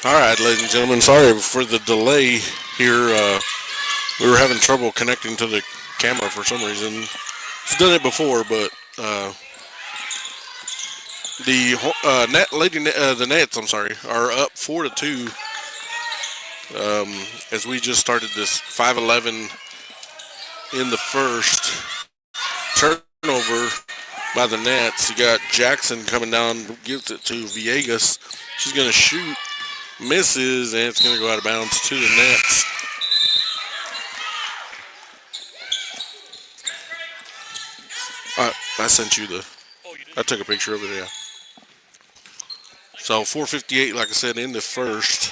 All right, ladies and gentlemen, sorry for the delay here. We were having trouble connecting to the camera for some reason. It's done it before, but the Nets, I'm sorry, are up 4-2. As we just started this 5-11 in the first turnover by the Nets. You got Jackson coming down, gives it to Villegas. She's going to shoot, misses, and it's going to go out of bounds to the Nets. I sent you the. I took a picture of it. Yeah. So 4:58, like I said, in the first.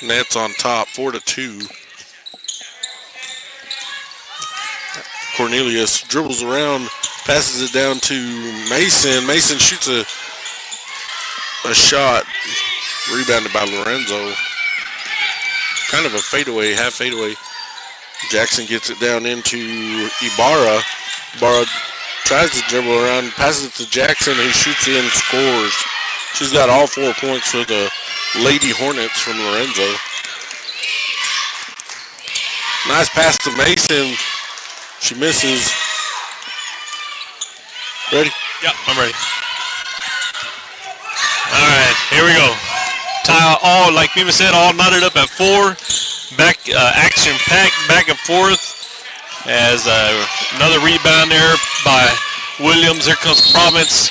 Nets on top, 4-2. Cornelius dribbles around, passes it down to Mason. Mason shoots a shot, rebounded by Lorenzo. Kind of a fadeaway, half fadeaway. Jackson gets it down into Ibarra. Ibarra tries to dribble around, passes it to Jackson, who shoots in, scores. She's got all 4 points for the Lady Hornets from Lorenzo. Nice pass to Mason. She misses. Ready? Yep, I'm ready. All right, here we go. Tie all, like Mima said, all knotted up at 4. Back action packed back and forth. As another rebound there by Williams. Here comes Province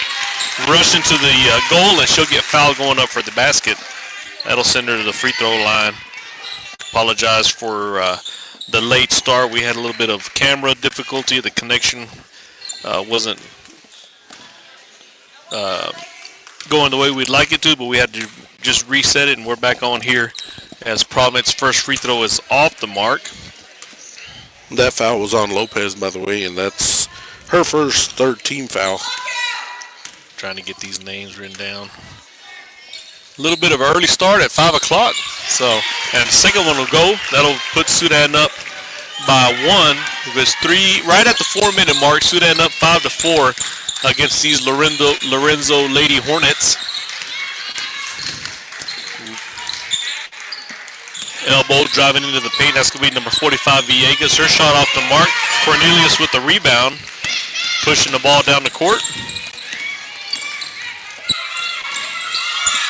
rushing to the goal, and she'll get fouled going up for the basket. That'll send her to the free throw line. Apologize for the late start. We had a little bit of camera difficulty. The connection wasn't going the way we'd like it to, but we had to just reset it, and we're back on here as Province's first free throw is off the mark. That foul was on Lopez, by the way, and that's her first third team foul. Trying to get these names written down. A little bit of an early start at 5 o'clock. So, and the second one will go. That'll put Sudan up by 1. It was 3 right at the 4-minute mark. Sudan up 5-4 against these Lorenzo Lady Hornets. Elbow driving into the paint. That's going to be number 45, Villegas. Her shot off the mark. Cornelius with the rebound. Pushing the ball down the court.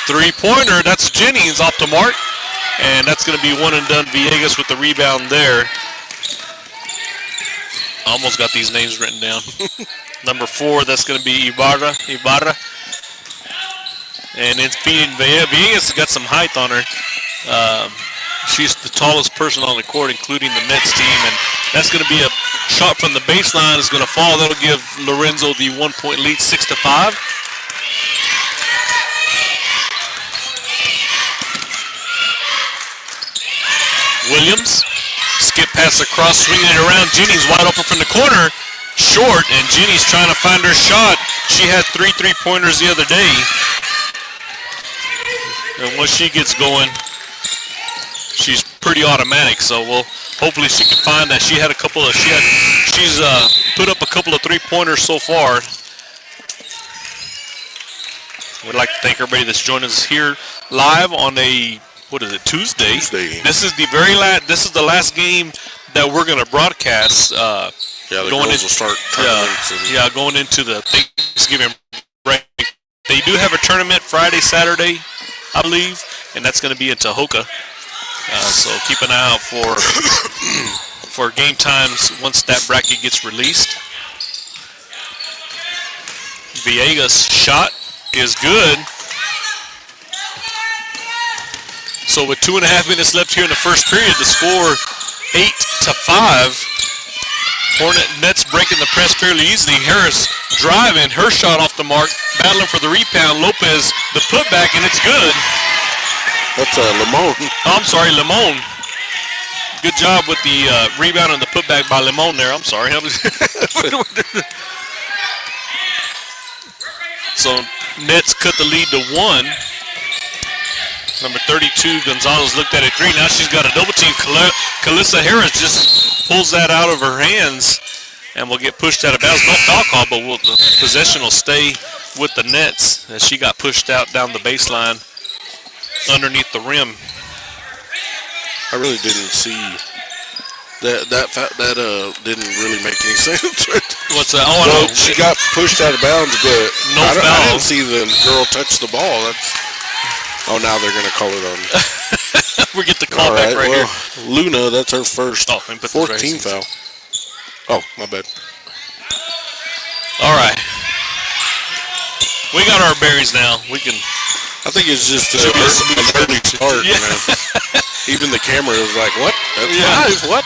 Three-pointer. That's Jennings off the mark. And that's going to be one and done. Villegas with the rebound there. Almost got these names written down. Number 4, that's going to be Ibarra. And then Villegas has got some height on her. She's the tallest person on the court, including the Nets team, and that's going to be a shot from the baseline. Is going to fall. That'll give Lorenzo the 1-point lead, 6-5. Williams, skip pass across, swinging it around. Jennings wide open from the corner, short, and Jennings trying to find her shot. She had 3 3-pointers the other day, and once she gets going, she's pretty automatic, so hopefully she can find that. She's put up a couple of 3-pointers so far. We'd like to thank everybody that's joining us here live on a Tuesday. This is the last game that we're going to broadcast. The girls will start tournaments. Going into the Thanksgiving break. They do have a tournament Friday, Saturday, I believe, and that's going to be in Tahoka. So keep an eye out for game times once that bracket gets released. Villegas' shot is good. So with 2.5 minutes left here in the first period, the score 8-5. Hornet Nets breaking the press fairly easily. Harris driving, her shot off the mark, battling for the rebound. Lopez the putback, and it's good. That's Limon. Oh, I'm sorry, Limon. Good job with the rebound and the putback by Limon there. I'm sorry. So Nets cut the lead to 1. Number 32, Gonzalez looked at it 3. Now she's got a double team. Kalissa Harris just pulls that out of her hands and will get pushed out of bounds. No foul call, but the possession will stay with the nets as she got pushed out down the baseline underneath the rim. I really didn't see that didn't really make any sense. What's that? Oh, Well, no. she got pushed out of bounds, but No I foul. didn't see the girl touch the ball. Now they're going to call it on. We get the call All back right, right here. Luna, that's her first Oh, let me put this fourth right team here. foul. Oh, my bad. All right. We got our berries now. We can. I think it's just Should be a an early start. Yeah. Man. Even the camera was like, what? That's Yeah. 5? What?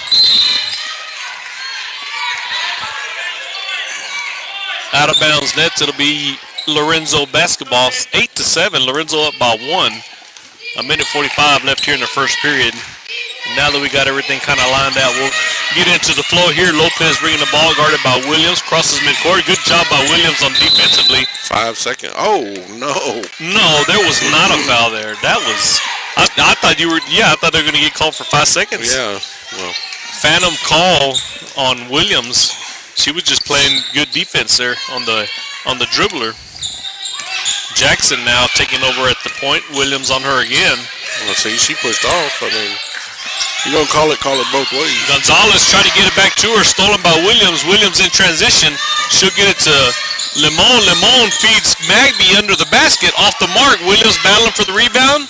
Out of bounds nets. It'll be Lorenzo basketball. 8-7. Lorenzo up by 1. A minute 45 left here in the first period. Now that we got everything kind of lined out, we'll get into the flow here. Lopez bringing the ball, guarded by Williams. Crosses midcourt. Good job by Williams on defensively. 5 seconds. Oh, no. No, there was not a foul there. That was. I thought you were. Yeah, I thought they were going to get called for 5 seconds. Yeah. Well, Phantom call on Williams. She was just playing good defense there on the dribbler. Jackson now taking over at the point. Williams on her again. let's see. She pushed off. I mean, you're going to call it both ways. Gonzalez trying to get it back to her. Stolen by Williams. Williams in transition. She'll get it to Limon. Limon feeds Magby under the basket. Off the mark. Williams battling for the rebound.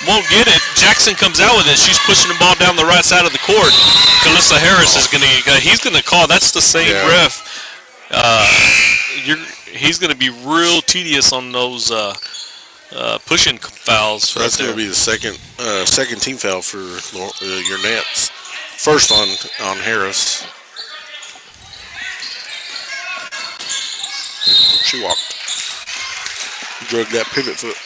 Won't get it. Jackson comes out with it. She's pushing the ball down the right side of the court. Calissa Harris is going to. He's going to call. That's the same ref. He's going to be real tedious on those pushing fouls. So that's going to be the second team foul for your Nets. First on Harris. She walked. Drug that pivot foot.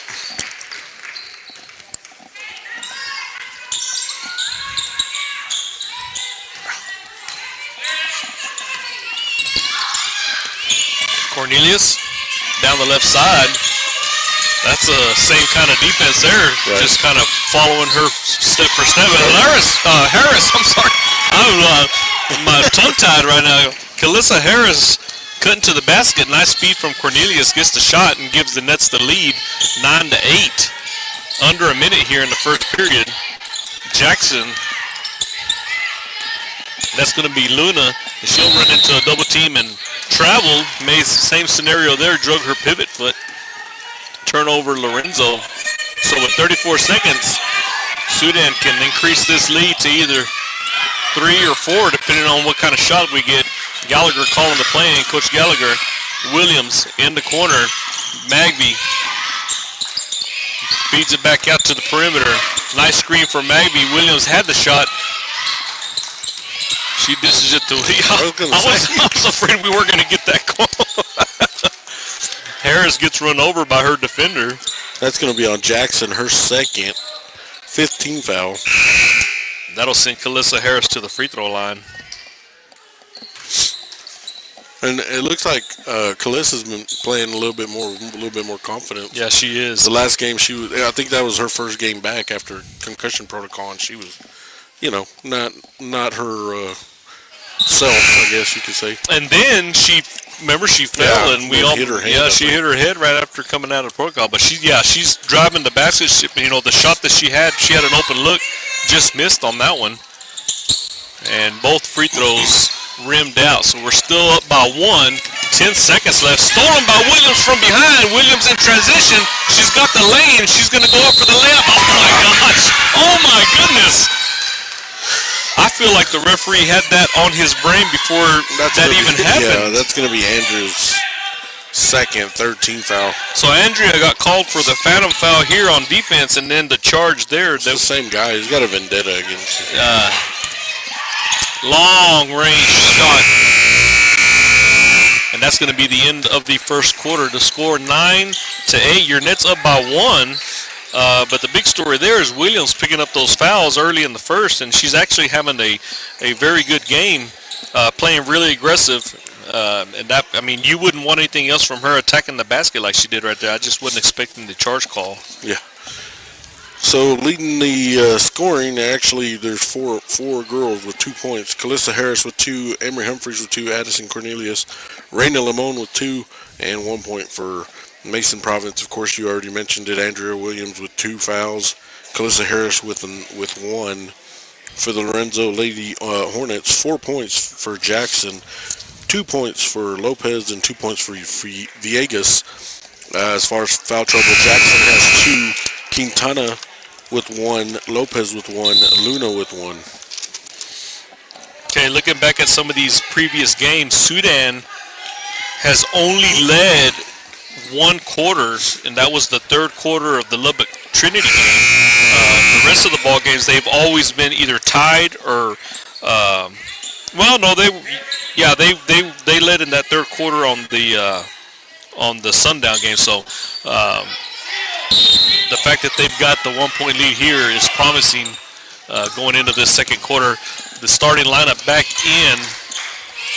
Cornelius down the left side. That's the same kind of defense there. Right. Just kind of following her step for step. And Harris, I'm sorry. I'm my tongue-tied right now. Calissa Harris cutting to the basket. Nice speed from Cornelius. Gets the shot and gives the Nets the lead 9-8. Under a minute here in the first period. Jackson. That's going to be Luna. She'll run into a double team and travel. Made same scenario there. Drug her pivot foot. Turnover Lorenzo. So with 34 seconds, Sudan can increase this lead to either 3 or 4, depending on what kind of shot we get. Gallagher calling the play, and Coach Gallagher. Williams in the corner. Magby feeds it back out to the perimeter. Nice screen for Magby. Williams had the shot. She dishes it to I was afraid we weren't going to get that call. Harris gets run over by her defender. That's going to be on Jackson, her second 15 foul. That'll send Calissa Harris to the free throw line. And it looks like Calissa's been playing a little bit more confident. Yeah, she is. The last game I think that was her first game back after concussion protocol, and she was, not her self, I guess you could say. And then she fell, and we all hit her head. she hit her head right after coming out of protocol. But she's driving the basket. The shot that she had an open look, just missed on that one, and both free throws rimmed out. So we're still up by 1. 10 seconds left. Stolen by Williams from behind. Williams in transition. She's got the lane. She's going to go up for the layup. Oh my gosh! Oh my goodness! I feel like the referee had that on his brain before that even happened. Yeah, that's going to be Andrew's second 13 foul. So Andrea got called for the phantom foul here on defense, and then the charge there. It's the same guy. He's got a vendetta against him. Long range shot. And that's going to be the end of the first quarter. The score 9-8. Your Nets up by 1. But the big story there is Williams picking up those fouls early in the first, and she's actually having a very good game, playing really aggressive. And you wouldn't want anything else from her attacking the basket like she did right there. I just wasn't expecting the charge call. Yeah. So leading the scoring, actually, there's four girls with 2 points. Calissa Harris with 2, Emery Humphreys with 2, Addison Cornelius, Raina Limon with 2, and 1 point for Mason Province. Of course, you already mentioned it. Andrea Williams with 2 fouls, Calissa Harris with 1. For the Lorenzo Lady Hornets, 4 points for Jackson, 2 points for Lopez, and 2 points for Villegas. As far as foul trouble, Jackson has 2, Quintana with 1, Lopez with 1, Luna with 1. Okay, looking back at some of these previous games, Sudan has only led 1 quarter, and that was the third quarter of the Lubbock Trinity game. The rest of the ball games, they've always been either tied or, they led in that third quarter on the Sundown game. So the fact that they've got the 1-point lead here is promising going into this second quarter. The starting lineup back in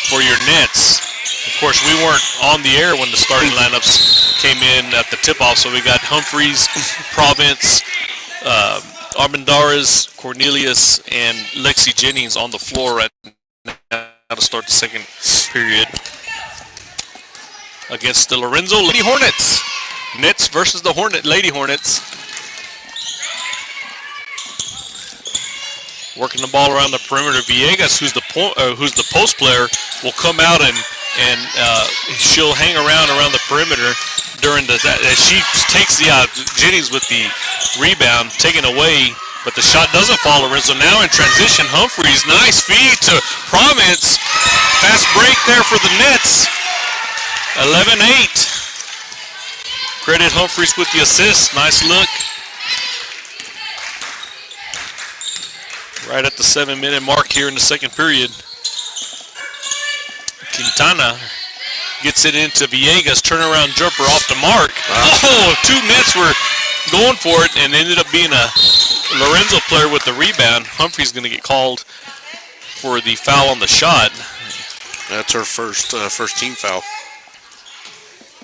for your Nets. Of course, we weren't on the air when the starting lineups came in at the tip-off, so we got Humphreys, Province, Armendariz, Cornelius, and Lexi Jennings on the floor right now to start the second period against the Lorenzo Lady Hornets. Nets versus the Lady Hornets. Working the ball around the perimeter. Villegas, who's the post player, will come out and she'll hang around the perimeter during as she takes the Jennings with the rebound taken away, but the shot doesn't fall. Lorenzo now in transition. Humphreys, nice feed to Province. Fast break there for the Nets. 11-8. Credit Humphreys with the assist. Nice look. Right at the 7-minute mark here in the second period. Quintana gets it into Villegas. Turnaround jumper off the mark. Oh, 2 Nets were going for it and ended up being a Lorenzo player with the rebound. Humphreys going to get called for the foul on the shot. That's her first team foul.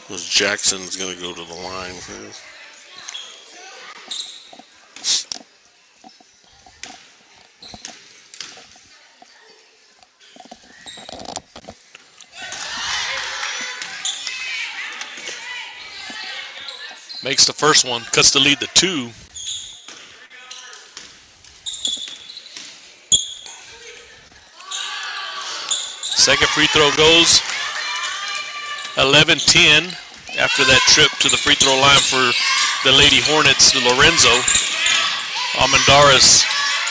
Jackson's going to go to the line. Makes the first one, cuts the lead to 2. Second free throw goes. 11-10 after that trip to the free throw line for the Lady Hornets, Lorenzo. Armendariz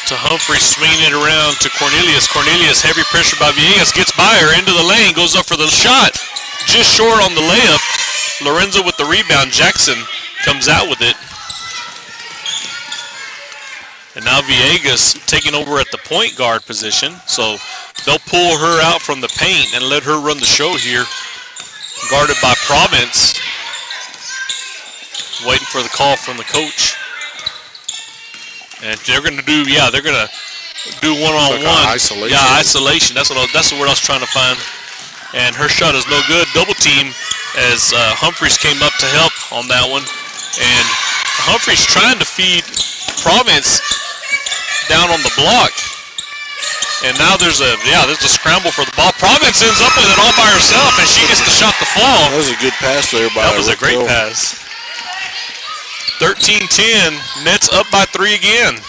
to Humphrey, swinging it around to Cornelius. Cornelius, heavy pressure by Villegas, gets by her, into the lane, goes up for the shot. Just short on the layup. Lorenzo with the rebound. Jackson comes out with it. And now Villegas taking over at the point guard position. So they'll pull her out from the paint and let her run the show here. Guarded by Province. Waiting for the call from the coach. And they're going to do, one-on-one. Like isolation. Yeah, isolation. That's the word I was trying to find. And her shot is no good. Double team as Humphreys came up to help on that one. And Humphreys trying to feed Province down on the block. And now there's a scramble for the ball. Province ends up with it all by herself, and she gets the shot to fall. That was a good pass there by That was a great pass. 13-10, Nets up by 3 again.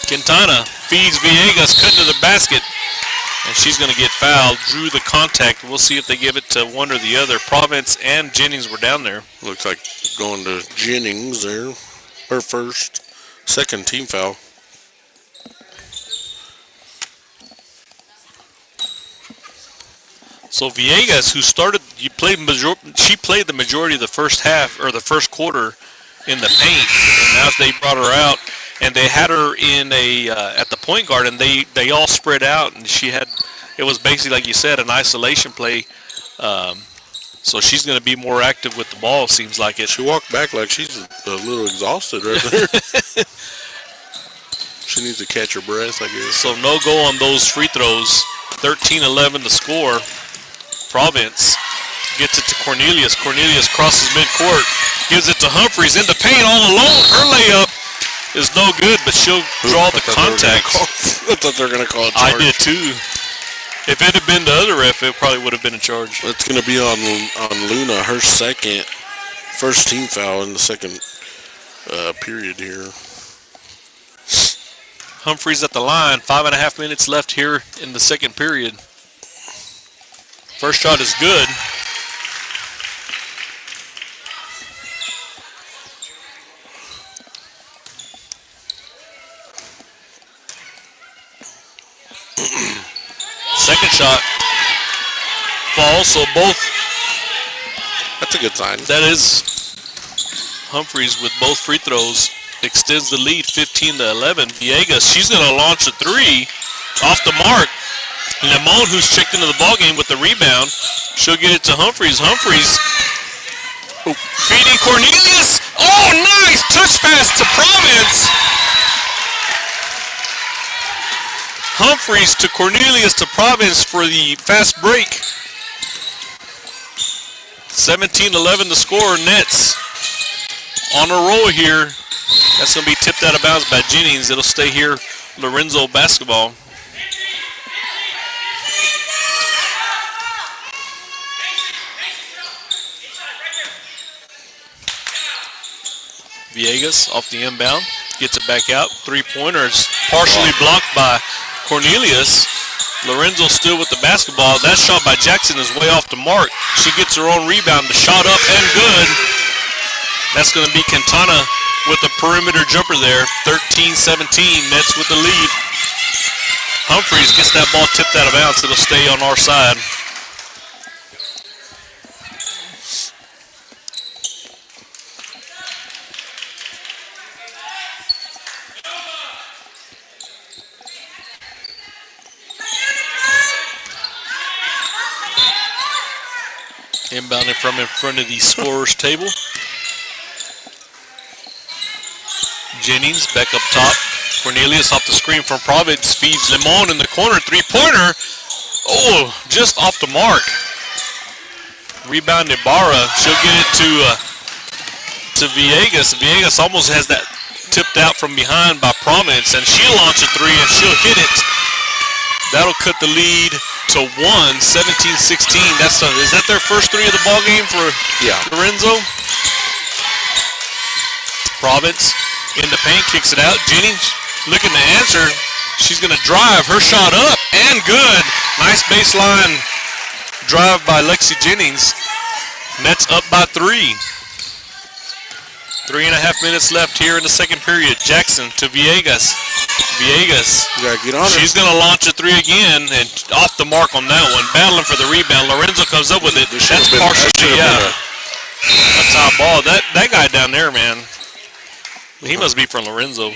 Quintana feeds Villegas, cutting to the basket, and she's going to get fouled. Drew the contact. We'll see if they give it to one or the other. Province and Jennings were down there. Looks like going to Jennings there. Her second team foul. So Villegas, who she played the majority of the first half or the first quarter in the paint, and now they brought her out, and they had her in at the point guard, and they all spread out, and it was basically, like you said, an isolation play. So she's going to be more active with the ball, seems like it. She walked back like she's a little exhausted right there. She needs to catch her breath, I guess. So no go on those free throws. 13-11 to score. Province Gets it to Cornelius. Cornelius crosses midcourt. Gives it to Humphreys in the paint all alone. Her layup is no good, but she'll draw the contact. I thought they were going to call a charge. I did too. If it had been the other ref, it probably would have been a charge. It's going to be on Luna, her first team foul in the second period here. Humphreys at the line. 5.5 minutes left here in the second period. First shot is good. Second shot falls, so both. That's a good sign. That is Humphreys with both free throws. Extends the lead 15-11. Villegas, she's going to launch a three off the mark. Limon, who's checked into the ballgame with the rebound, she'll get it to Humphreys. Humphreys feeding Cornelius. Oh, nice touch pass to Province. Humphreys to Cornelius to Province for the fast break. 17-11 to score. Nets on a roll here. That's going to be tipped out of bounds by Jennings. It'll stay here, Lorenzo basketball. Villegas off the inbound. Gets it back out. Three-pointers partially blocked by Cornelius. Lorenzo still with the basketball. That shot by Jackson is way off the mark. She gets her own rebound. The shot up and good. That's going to be Quintana with the perimeter jumper there. 13-17. Nets with the lead. Humphreys gets that ball tipped out of bounds. It'll stay on our side. Inbounding from in front of the scorer's table. Jennings back up top. Cornelius off the screen from Providence. Feeds Limon in the corner. Three-pointer. Oh, just off the mark. Rebound Ibarra. She'll get it to Villegas. Villegas almost has that tipped out from behind by Providence, and she'll launch a three, and she'll hit it. That'll cut the lead to 17-16. Is that their first three of the ball game for Lorenzo? Province in the paint, kicks it out. Jennings looking to answer. She's going to drive. Her shot up and good. Nice baseline drive by Lexi Jennings. Nets up by 3. 3.5 minutes left here in the second period. Jackson to Villegas. Villegas. Get on She's going to launch a three again and off the mark on that one. Battling for the rebound. Lorenzo comes up with it. That's partially, a top ball. That guy down there, man, he must be from Lorenzo.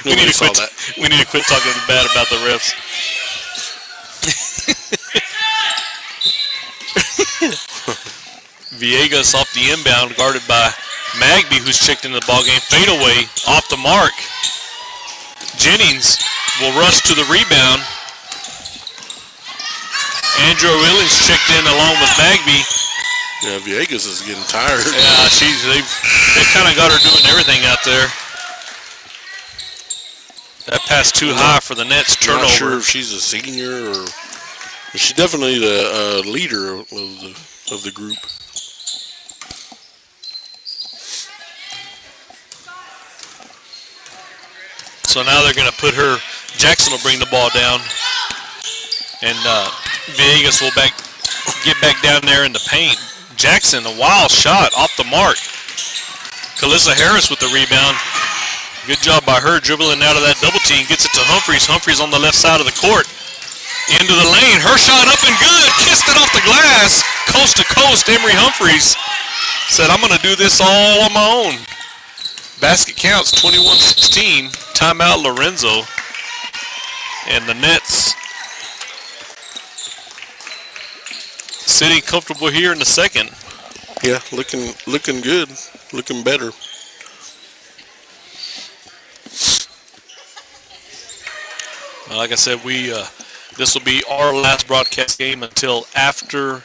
we need to quit talking bad about the refs. Villegas off the inbound, guarded by Magby, who's checked into the ballgame. Fadeaway off the mark. Jennings will rush to the rebound. Andrew Willings checked in along with Magby. Yeah, Villegas is getting tired. Yeah, they've kind of got her doing everything out there. That pass too high for the Nets. Turnover. I'm not sure if she's a senior or she's definitely the leader of the group. So now they're going to put her. Jackson will bring the ball down, and Villegas will get back down there in the paint. Jackson, a wild shot off the mark. Kalissa Harris with the rebound. Good job by her dribbling out of that double team. Gets it to Humphreys. Humphreys on the left side of the court. Into the lane. Her shot up and good. Kissed it off the glass. Coast to coast. Emery Humphreys said, I'm going to do this all on my own. Basket counts 21-16. Timeout Lorenzo. And the Nets sitting comfortable here in the second. Yeah, looking good. Looking better. Like I said, we This will be our last broadcast game until after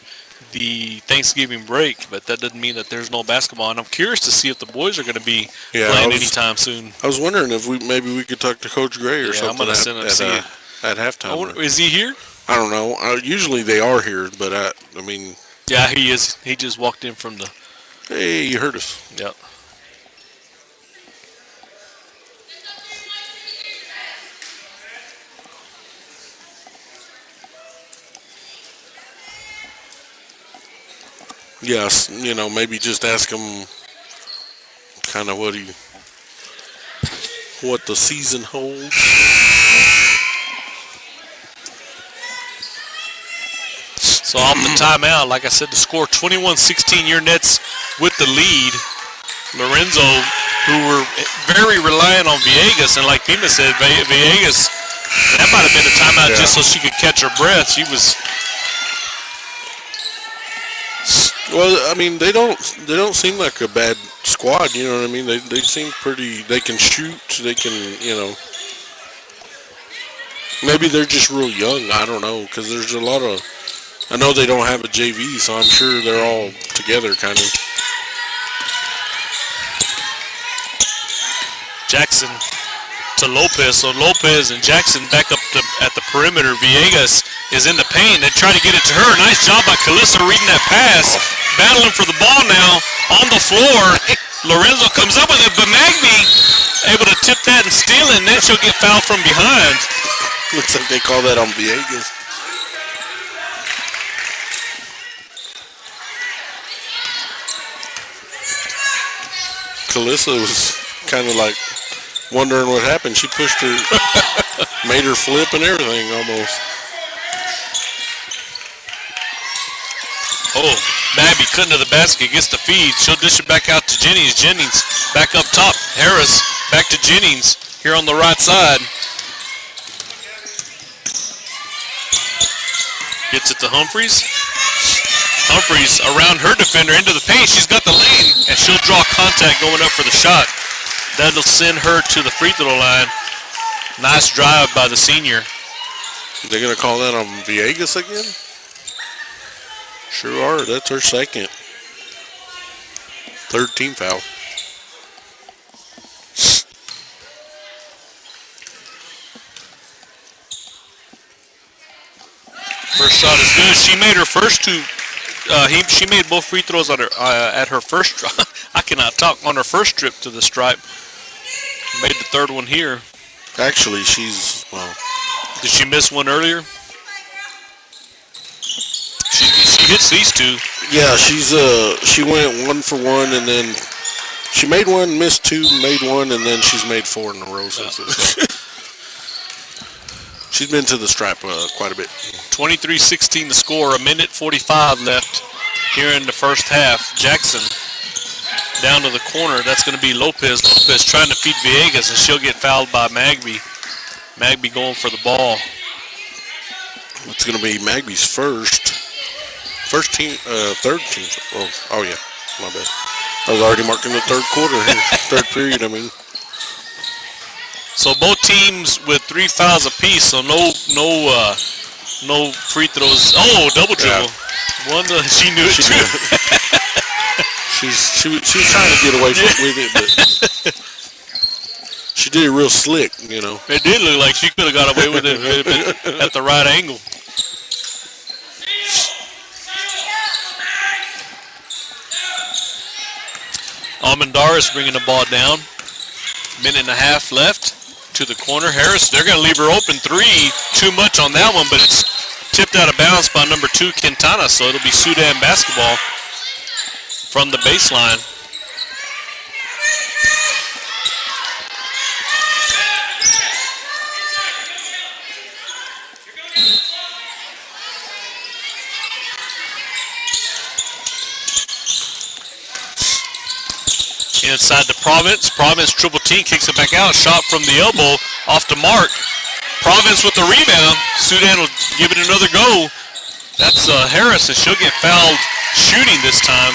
the Thanksgiving break, but that doesn't mean that there's no basketball. And I'm curious to see if the boys are going to be playing anytime soon. I was wondering if maybe we could talk to Coach Gray or something. I'm going to send him to see it. At halftime. Is he here? I don't know. Usually they are here, but I mean. Yeah, he is. He just walked in from the. Hey, you heard us. Yep. Yes, maybe just ask him kind of what the season holds. So off the timeout, like I said, the score 21-16, your Nets with the lead. Lorenzo, who were very reliant on Villegas, and like Pima said, Villegas, that might have been a timeout just so she could catch her breath. She was. Well, I mean, they don't seem like a bad squad. You know what I mean? They seem pretty. They can shoot. They can, Maybe they're just real young. I don't know, because there's a lot of. I know they don't have a JV, so I'm sure they're all together, kind of. Jackson to Lopez. So Lopez and Jackson back up at the perimeter. Villegas is in the paint. They try to get it to her. Nice job by Calissa reading that pass. Battling for the ball now on the floor. Lorenzo comes up with it, but Magby able to tip that and steal it, and then she'll get fouled from behind. Looks like they call that on Villegas. Calissa was kind of like wondering what happened. She pushed her, made her flip and everything almost. Oh, Magby cutting to the basket, gets the feed. She'll dish it back out to Jennings. Jennings back up top. Harris back to Jennings here on the right side. Gets it to Humphreys. Humphreys around her defender into the paint. She's got the lane, and she'll draw contact going up for the shot. That'll send her to the free throw line. Nice drive by the senior. They're going to call that on Villegas again? Sure are. That's her second. Third team foul. First shot is good. She made her first two. She made both free throws on her, at her first. I cannot talk on her first trip to the stripe. Made the third one here. Actually, she's Did she miss one earlier? She hits these two. Yeah, she went 1 for 1, and then she made one, missed 2, made 1, and then she's made 4 in a row since it. So. She's been to the stripe quite a bit. 23-16 the score. 1:45 left here in the first half. Jackson down to the corner. That's going to be Lopez. Lopez trying to feed Villegas, and she'll get fouled by Magby. Magby going for the ball. It's going to be Magby's third team. Oh yeah, my bad. I was already marking the third quarter here. Third period, I mean. So both teams with 3 fouls apiece, so no free throws. Oh, double dribble. Yeah. One, she knew it too. She was trying to get away with it, but she did it real slick, It did look like she could have got away with it at the right angle. Almendaris bringing the ball down. 1.5 minutes left. To the corner. Harris, they're going to leave her open 3. Too much on that one, but it's tipped out of bounds by number 2, Quintana, so it'll be Sudan basketball from the baseline. Inside to Province. Province triple team, kicks it back out. Shot from the elbow off to Mark. Province with the rebound. Sudan will give it another go. That's Harris, and she'll get fouled shooting this time.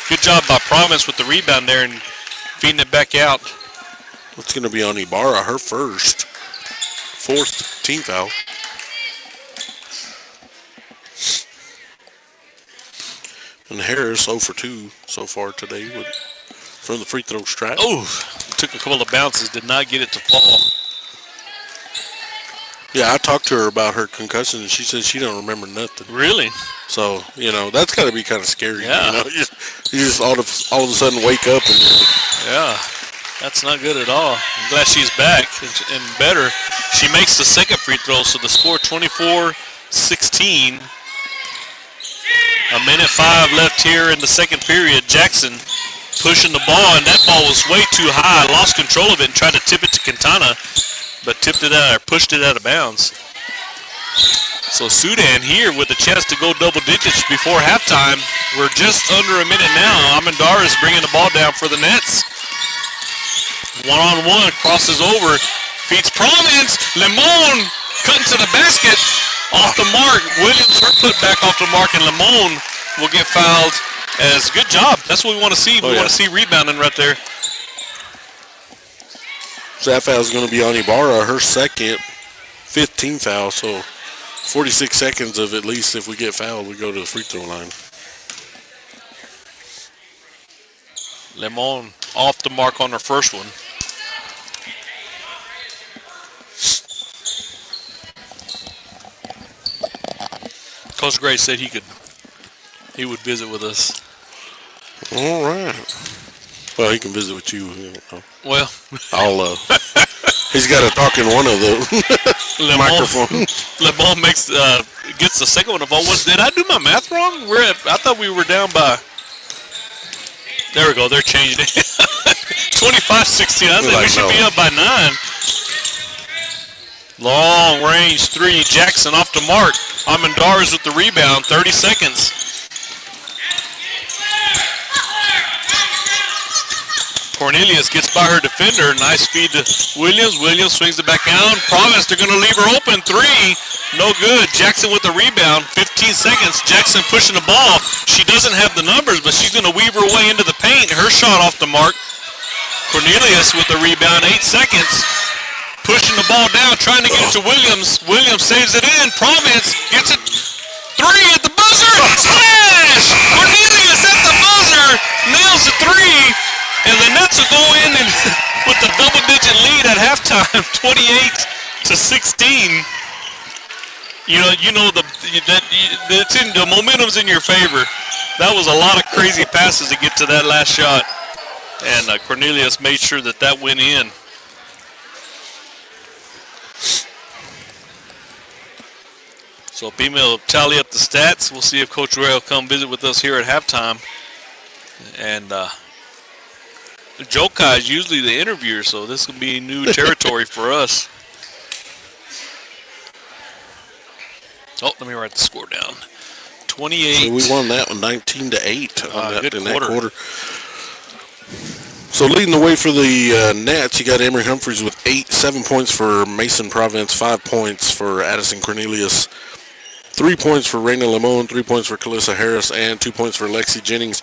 Good job by Province with the rebound there and feeding it back out. It's going to be on Ibarra, her first. 4th team foul. And Harris 0 for 2 so far today from the free throw stripe. Oh, took a couple of bounces, did not get it to fall. Yeah, I talked to her about her concussion, and she said she don't remember nothing. Really? So, that's got to be kind of scary. Yeah. You just all of a sudden wake up and Yeah, that's not good at all. I'm glad she's back and better. She makes the second free throw, so the score 24-16. A minute 5 left here in the second period. Jackson pushing the ball, and that ball was way too high. Lost control of it and tried to tip it to Quintana, but pushed it out of bounds. So Sudan here with a chance to go double digits before halftime. We're just under a minute now. Amandar is bringing the ball down for the Nets. One-on-one, crosses over, feeds Providence. Limon cutting to the basket. Off the mark. Williams, her put back off the mark, and Limon will get fouled. As good job. That's what we want to see. We want to see rebounding right there. So that foul is going to be on Ibarra, her second, 15th foul. So 46 seconds of at least if we get fouled, we go to the free throw line. Limon off the mark on her first one. Coach Gray said he would visit with us. All right. Well, he can visit with you. Well, I'll. He's got to talk in one of the microphones. LeBron gets the second one of all. Did I do my math wrong? I thought we were down by. There we go. They're changing it. 25-16. I think we should be up by 9. Long range 3. Jackson off the mark. Amandars with the rebound. 30 seconds. Cornelius gets by her defender. Nice feed to Williams. Williams swings it back down. Providence, they're going to leave her open. 3. No good. Jackson with the rebound. 15 seconds. Jackson pushing the ball. She doesn't have the numbers, but she's going to weave her way into the paint. Her shot off the mark. Cornelius with the rebound. 8 seconds. Pushing the ball down, trying to get it to Williams. Williams saves it in. Providence gets it. 3 at the buzzer. Smash! Cornelius at the buzzer. Nails the 3. And the Nets will go in and with the double-digit lead at halftime, 28-16. The momentum's in your favor. That was a lot of crazy passes to get to that last shot, and Cornelius made sure that went in. So Pima will tally up the stats. We'll see if Coach Ray will come visit with us here at halftime, and. Jokai is usually the interviewer, so this will be new territory for us. Oh, let me write the score down. 28. So we won that one 19-8 good in quarter. that quarter. So leading the way for the Nets, you got Emery Humphreys with 7 points for Mason Providence, 5 points for Addison Cornelius, 3 points for Raina Limon, 3 points for Calissa Harris, and 2 points for Lexi Jennings.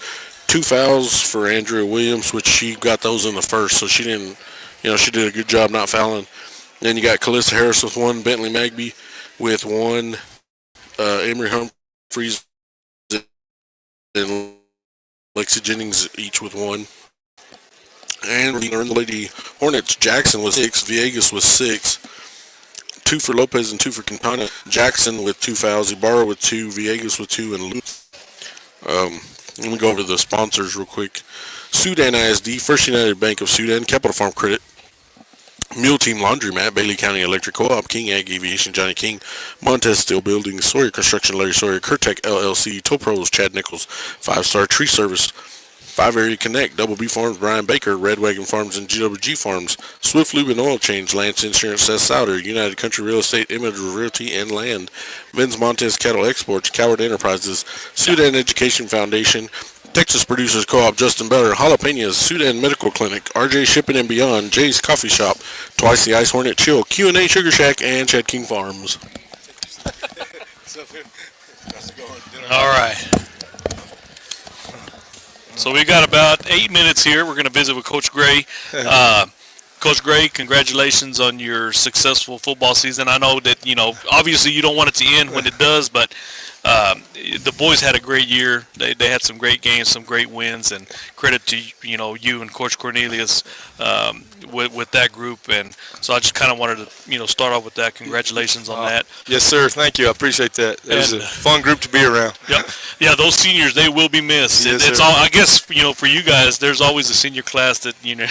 2 fouls for Andrea Williams, which she got those in the first, so she didn't, she did a good job not fouling. Then you got Calissa Harris with 1, Bentley Magby with 1, Emery Humphreys and Lexi Jennings each with 1. And the Lady Hornets, Jackson with 6, Villegas with 6, 2 for Lopez and 2 for Quintana. Jackson with 2 fouls, Ibarra with 2, Villegas with 2, and Luke. Let me go over the sponsors real quick. Sudan ISD, First United Bank of Sudan, Capital Farm Credit, Mule Team Laundromat, Bailey County Electric Co-op, King Ag Aviation, Johnny King, Montez Steel Building, Sawyer Construction, Larry Sawyer, Curtec LLC, Tow Pros, Chad Nichols, 5 Star Tree Service, 5 Area Connect, Double B Farms, Brian Baker, Red Wagon Farms, and GWG Farms, Swift Lube and Oil Change, Lance Insurance, Seth Souder, United Country Real Estate, Image Realty and Land, Vince Montez Cattle Exports, Coward Enterprises, Sudan Education Foundation, Texas Producers Co-op, Justin Beller, Jalapenos, Sudan Medical Clinic, RJ Shipping and Beyond, Jay's Coffee Shop, Twice the Ice Hornet Chill, Q&A Sugar Shack, and Chad King Farms. All right. So we got about 8 minutes here. We're going to visit with Coach Gray. Coach Gray, congratulations on your successful football season. I know that, obviously you don't want it to end when it does, but The boys had a great year. They had some great games, some great wins, and credit to you and Coach Cornelius with that group. And so I just kind of wanted to start off with that. Congratulations on that. Yes, sir. Thank you. I appreciate that. It was a fun group to be around. Yep. Yeah, those seniors, they will be missed. Yes, it's sir. all, I guess, for you guys, there's always a senior class that Yeah.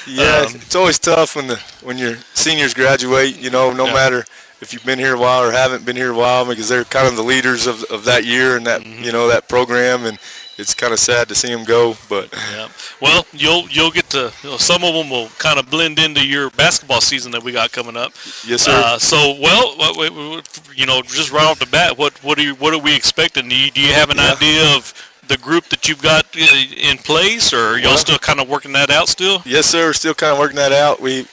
Yeah, it's always tough when your seniors graduate, no matter if you've been here a while or haven't been here a while, because they're kind of the leaders of that year and that that program, and it's kind of sad to see them go. But yeah, well, you'll get to some of them will kind of blend into your basketball season that we got coming up. Yes, sir. Just right off the bat, what are we expecting? Do you have an idea of the group that you've got in place, or are y'all still kind of working that out still? Yes, sir. We're still kind of working that out. We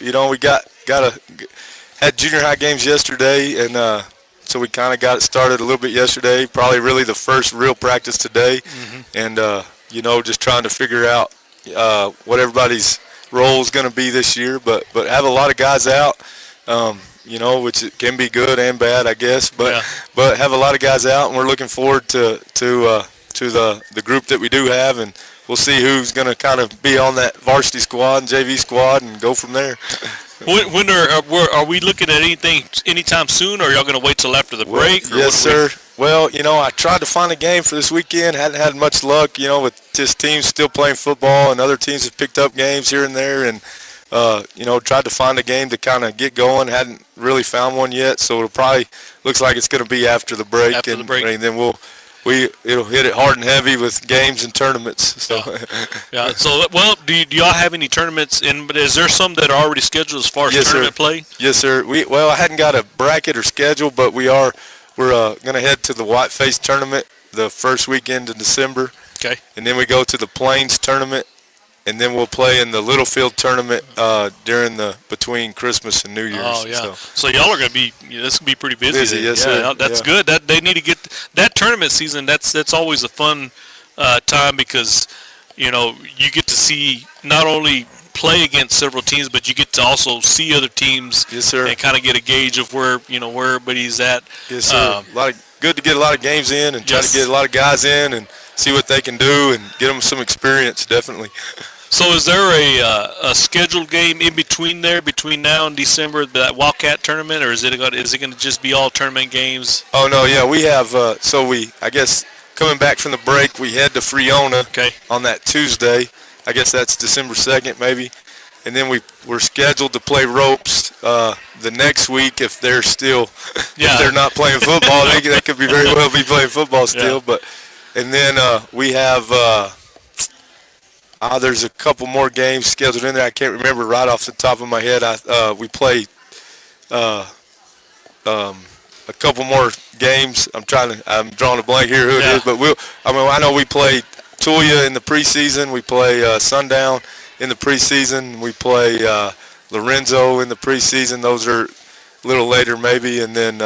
had junior high games yesterday, and so we kind of got it started a little bit yesterday. Probably really the first real practice today, and just trying to figure out what everybody's role is going to be this year. But have a lot of guys out, which can be good and bad, I guess. But have a lot of guys out, and we're looking forward to the group that we do have, and we'll see who's going to kind of be on that varsity squad and JV squad and go from there. When are we looking at anything anytime soon, or are y'all going to wait till after the break? Yes, sir. Well, I tried to find a game for this weekend. Hadn't had much luck, with just teams still playing football, and other teams have picked up games here and there, and tried to find a game to kind of get going. Hadn't really found one yet, so it'll probably looks like it's going to be after the break, and then it'll hit it hard and heavy with games and tournaments. So yeah. So do y'all have any tournaments in? But is there some that are already scheduled as far as tournament play? Yes, sir. I hadn't got a bracket or schedule, but we're going to head to the Whiteface tournament the first weekend in December. Okay. And then we go to the Plains tournament, and then we'll play in the Littlefield tournament between Christmas and New Year's. Oh yeah. So y'all are going to be this can be pretty busy. Yes, sir. That's good. That they need to get that tournament season. That's always a fun time, because you get to see not only play against several teams, but you get to also see other teams. Yes, sir. And kind of get a gauge of where everybody's at. Yes, sir. Good to get a lot of games in and try to get a lot of guys in and see what they can do and get them some experience, definitely. So is there a scheduled game in between now and December, that Wildcat tournament, or is it going to just be all tournament games? Oh, no, yeah, we have, I guess, coming back from the break, we head to Friona on that Tuesday. I guess that's December 2nd, maybe. And then we're scheduled to play ropes the next week if they're still, if they're not playing football. They could be very well be playing football still. Yeah. And then we have, there's a couple more games scheduled in there. I can't remember right off the top of my head. We play a couple more games. I'm drawing a blank here who it is, but I know we play Tulia in the preseason. We play Sundown in the preseason. We play Lorenzo in the preseason. Those are a little later maybe, and then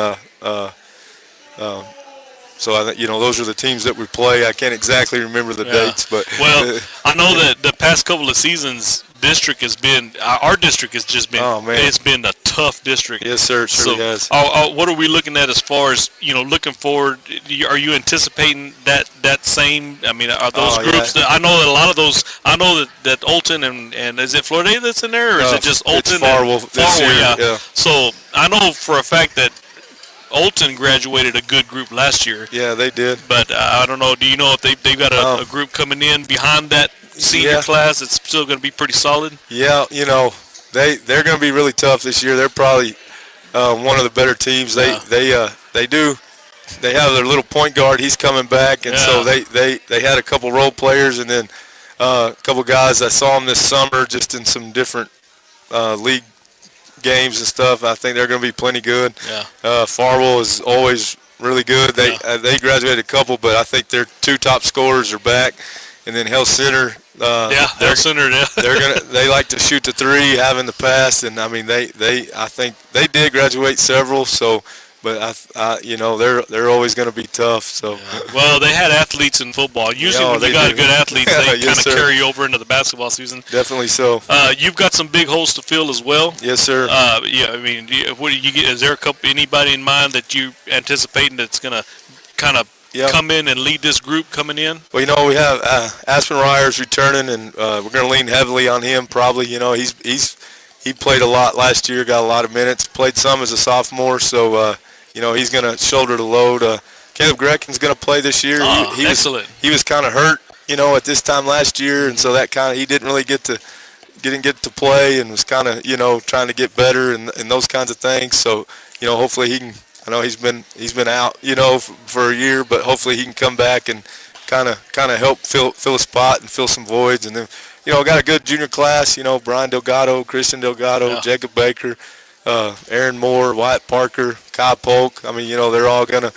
so those are the teams that we play. I can't exactly remember the dates, but I know that the past couple of seasons, our district has just been. Oh, man. It's been a tough district. Yes, sir. It sure has. What are we looking at as far as looking forward? Are you anticipating that same? I mean, are those groups? That, I know that a lot of those. I know that Olton and is it Florida that's in there, or is it just Olton? It's Farwell this year. Yeah. So I know for a fact that Olton graduated a good group last year. Yeah, they did. But I don't know. Do you know if they've got a group coming in behind that senior class that's still going to be pretty solid? Yeah, they're going to be really tough this year. They're probably one of the better teams. They have their little point guard. He's coming back, and so they had a couple role players, and then a couple guys. I saw them this summer just in some different league games and stuff. I think they're going to be plenty good. Yeah. Farwell is always really good. They graduated a couple, but I think their two top scorers are back. And then Hell Center. Hell Center. Yeah. They like to shoot the three, have in the past, and I mean I think they did graduate several. So but they're always going to be tough. So Well, they had athletes in football. Usually, when they you got do. good athletes, they Yes, kind of sir. carry over into the basketball season. Definitely so. You've got some big holes to fill as well. Yes, sir. Yeah, I mean, what do you get? Is there anybody in mind that you anticipating that's going to kind of come in and lead this group coming in? Well, we have Aspen Ryer's returning, and we're going to lean heavily on him. Probably, he played a lot last year, got a lot of minutes, played some as a sophomore, so he's going to shoulder the load. Caleb Grecken's going to play this year. He excellent. He was kind of hurt, at this time last year, and so that he didn't really get to play, and was kind of trying to get better and those kinds of things. So hopefully he can. I know he's been out for a year, but hopefully he can come back and kind of help fill a spot and fill some voids. And then got a good junior class. Brian Delgado, Christian Delgado, Jacob Baker, Aaron Moore, Wyatt Parker, Kyle Polk. I mean they're all gonna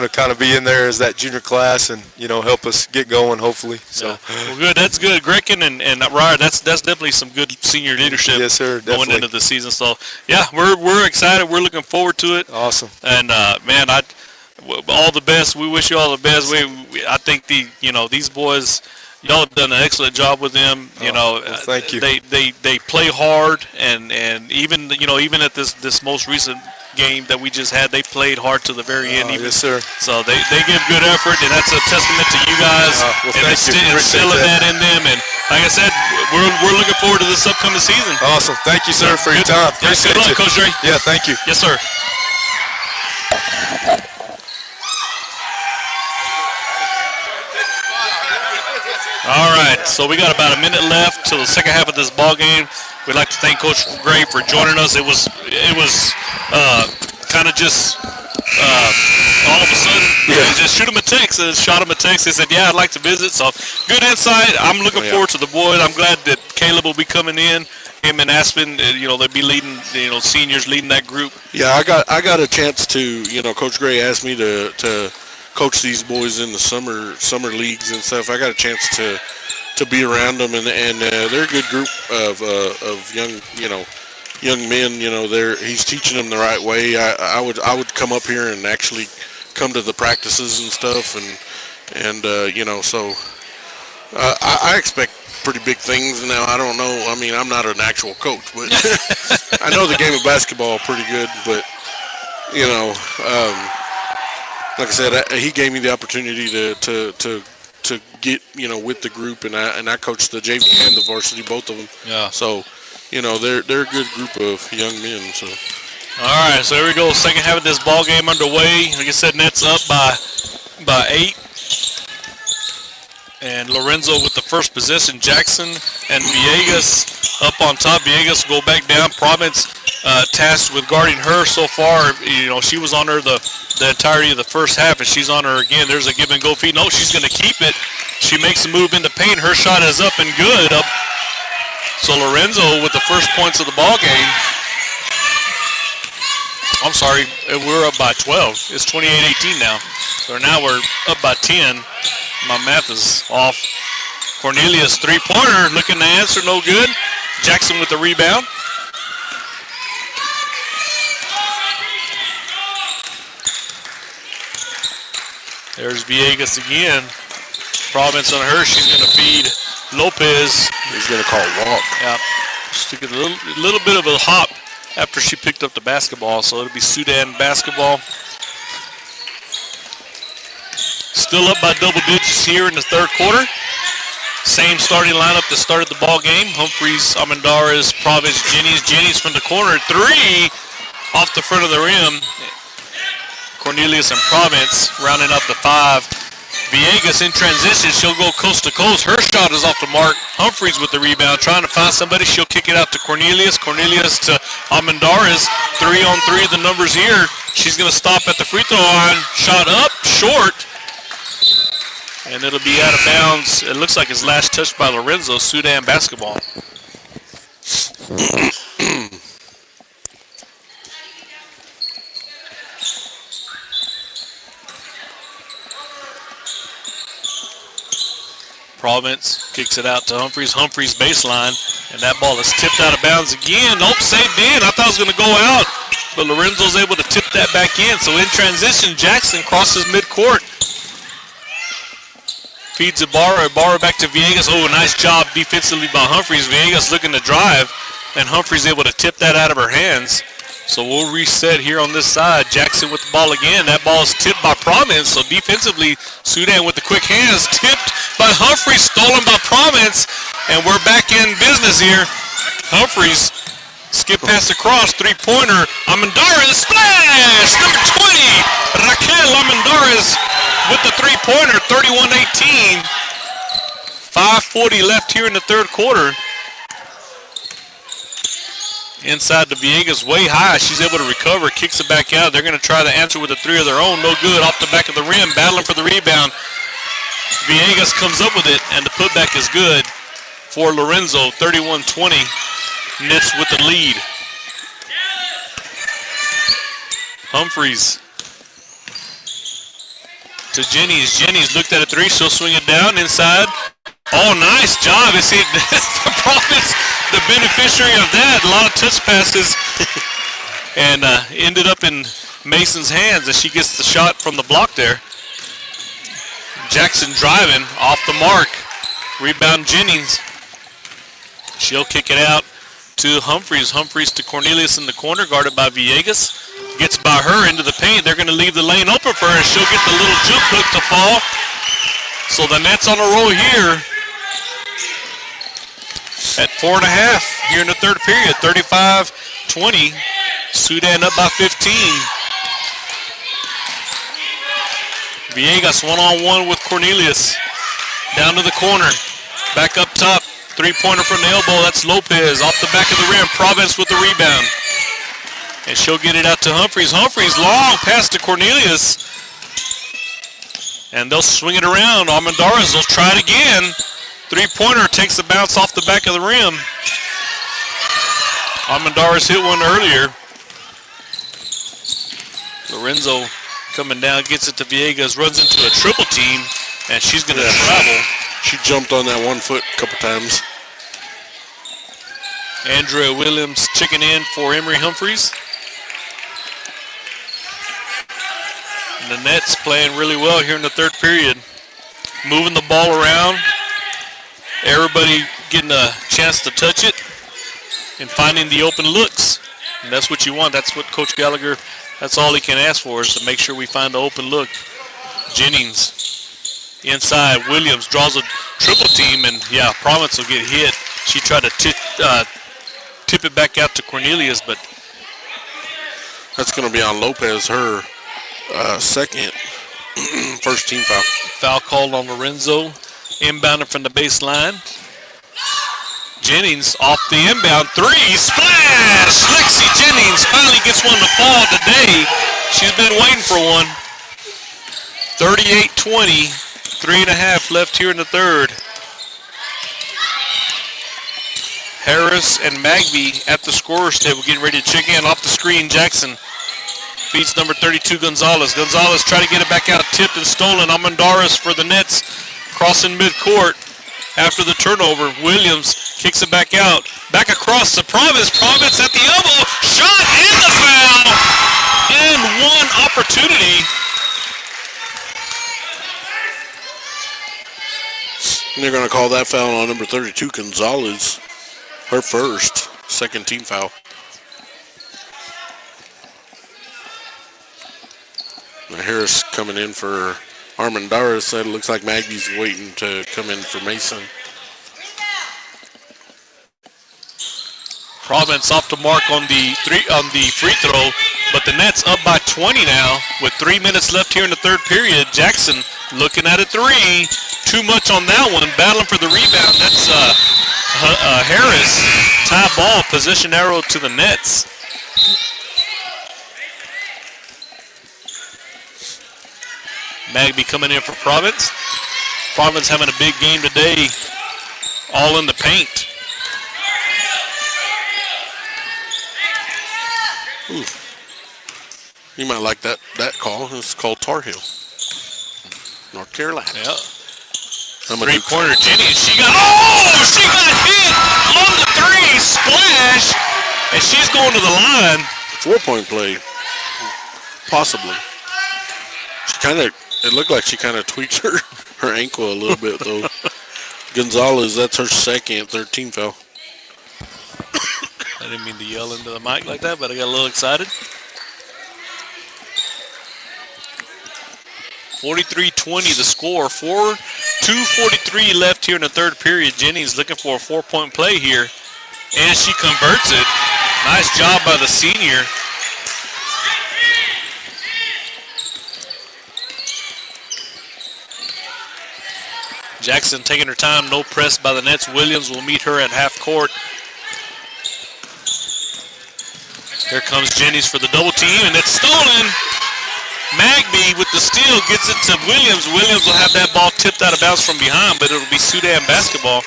kind of be in there as that junior class and help us get going hopefully. So well, good. That's good. Grecken and Ryer. That's definitely some good senior leadership. Yes, sir. Definitely. Going into the season. So yeah, we're excited. We're looking forward to it. Awesome. And man, all the best. We wish you all the best. I think these boys. Y'all have done an excellent job with them. Well, thank you. They play hard and even at this most recent game that we just had, they played hard to the very end. Yes, sir. So they give good effort, and that's a testament to you guys and instilling that in them. And like I said, we're looking forward to this upcoming season. Awesome. Thank you, sir, for your time. Appreciate good luck, you. Coach Dre. Yeah, thank you. Yes, sir. All right, so we got about a minute left till the second half of this ball game. We'd like to thank Coach Gray for joining us. It was kind of just all of a sudden, just shoot him a text. Shot him a text. They said, "Yeah, I'd like to visit." So good insight. I'm looking forward to the boys. I'm glad that Caleb will be coming in. Him and Aspen, they'll be leading. Seniors leading that group. Yeah, I got a chance to. Coach Gray asked me to coach these boys in the summer leagues and stuff. I got a chance to be around them, and they're a good group of young men. He's teaching them the right way. I would come up here and actually come to the practices and stuff, and so I expect pretty big things now. I don't know. I mean, I'm not an actual coach, but I know the game of basketball pretty good. But like I said, he gave me the opportunity to get with the group, and I coached the JV and the varsity, both of them. Yeah. So they're a good group of young men. So. All right, so here we go. Second half of this ball game underway. Like I said, Nets up by 8. And Lorenzo with the first possession. Jackson and Villegas up on top. Villegas go back down. Province tasked with guarding her so far. She was on her the entirety of the first half, and she's on her again. There's a give and go feed. No, she's going to keep it. She makes a move in the paint. Her shot is up and good. So Lorenzo with the first points of the ball game. I'm sorry, we're up by 12. It's 28-18 now. So now we're up by 10. My math is off. Cornelius three-pointer looking to answer, no good. Jackson with the rebound. There's Villegas again. Province on her. She's going to feed Lopez. He's going to call a walk. Yeah. She took a little bit of a hop after she picked up the basketball, so it'll be Sudan basketball. Still up by double digits here in the third quarter. Same starting lineup that started the ball game. Humphreys, Armendariz, Province, Jennings from the corner. 3 off the front of the rim. Cornelius and Province rounding up the 5. Villegas in transition. She'll go coast to coast. Her shot is off the mark. Humphreys with the rebound. Trying to find somebody. She'll kick it out to Cornelius. Cornelius to Armendariz. 3 on 3. The numbers here. She's going to stop at the free throw line. Shot up. Short. And it'll be out of bounds. It looks like it's last touched by Lorenzo. Sudan basketball. Province kicks it out to Humphreys. Humphreys baseline. And that ball is tipped out of bounds again. Nope, saved in. I thought it was going to go out. but Lorenzo's able to tip that back in. So in transition, Jackson crosses midcourt. Feeds Ibarra back to Villegas. Oh, nice job defensively by Humphries. Villegas looking to drive, and Humphries able to tip that out of her hands. So we'll reset here on this side. Jackson with the ball again. That ball is tipped by Providence. So defensively, Sudan with the quick hands. Tipped by Humphries, stolen by Providence. And we're back in business here. Humphries skip pass across, three-pointer. Almendarez, splash! Number 20, Raquel Almendarez with the three-pointer, 31-18. 5:40 left here in the third quarter. Inside to Villegas, way high. She's able to recover, kicks it back out. They're going to try to answer with a three of their own. No good, off the back of the rim, battling for the rebound. Villegas comes up with it, and the putback is good for Lorenzo, 31-20. Nets with the lead. Humphries to Jennings. Jennings looked at a three. She'll swing it down inside. Oh, nice job. It's it. The Providence, the beneficiary of that. A lot of touch passes. And ended up in Mason's hands as she gets the shot from the block there. Jackson driving off the mark. Rebound Jennings. She'll kick it out to Humphries. Humphries to Cornelius in the corner, guarded by Villegas. Gets by her into the paint. They're going to leave the lane open for her, and she'll get the little jump hook to fall. So the Nets on a roll here at 4.5 here in the third period. 35-20. Sudan up by 15. Villegas one-on-one with Cornelius. Down to the corner. Back up top. Three-pointer from the elbow. That's Lopez off the back of the rim. Providence with the rebound. And she'll get it out to Humphries. Humphries long pass to Cornelius. And they'll swing it around. Almendarez will try it again. Three-pointer takes the bounce off the back of the rim. Almendarez hit one earlier. Lorenzo coming down, gets it to Villegas, runs into a triple team, and she's going to travel. She jumped on that 1 foot a couple times. Andrea Williams checking in for Emery Humphries. And the Nets playing really well here in the third period. Moving the ball around. Everybody getting a chance to touch it and finding the open looks. And that's what you want. That's what Coach Gallagher, that's all he can ask for, is to make sure we find the open look. Jennings inside. Williams draws a triple team, and yeah, Providence will get hit. She tried to tip it back out to Cornelius, but that's going to be on Lopez, her second first team foul. Foul called on Lorenzo. Inbounding from the baseline. Jennings off the inbound three. Splash! Lexi Jennings finally gets one to fall today. She's been waiting for one. 38-20. 3.5 left here in the third. Harris and Magby at the scorer's table getting ready to check in. Off the screen, Jackson feeds number 32, Gonzalez. Gonzalez try to get it back out. Tipped and stolen. Almendarez for the Nets. Crossing midcourt after the turnover. Williams kicks it back out. Back across to Providence. Providence at the elbow. Shot and the foul. And one opportunity. And they're going to call that foul on number 32, Gonzalez. Her first, second team foul. Now Harris coming in for Almendarez. Said it looks like Magby's waiting to come in for Mason. Providence off to mark on the free throw, but the Nets up by 20 now with 3 minutes left here in the third period. Jackson looking at a three. Too much on that one. Battling for the rebound. That's Harris. Tie ball. Position arrow to the Nets. Magby coming in for Providence. Providence having a big game today. All in the paint. Ooh. You might like that call. It's called Tar Heel. North Carolina. Yeah. Three-pointer, Jenny. She got hit on the three. Splash. And she's going to the line. 4-point play. Possibly. It looked like she kind of tweaked her ankle a little bit, though. Gonzalez, that's her second, third team foul. I didn't mean to yell into the mic like that, but I got a little excited. 43-20 the score. 2:43 left here in the third period. Jennings looking for a 4-point play here, and she converts it. Nice job by the senior. Jackson taking her time, no press by the Nets. Williams will meet her at half court. Here comes Jennings for the double team, and it's stolen. Magby with the steal gets it to Williams. Williams will have that ball tipped out of bounds from behind, but it'll be Sudan basketball.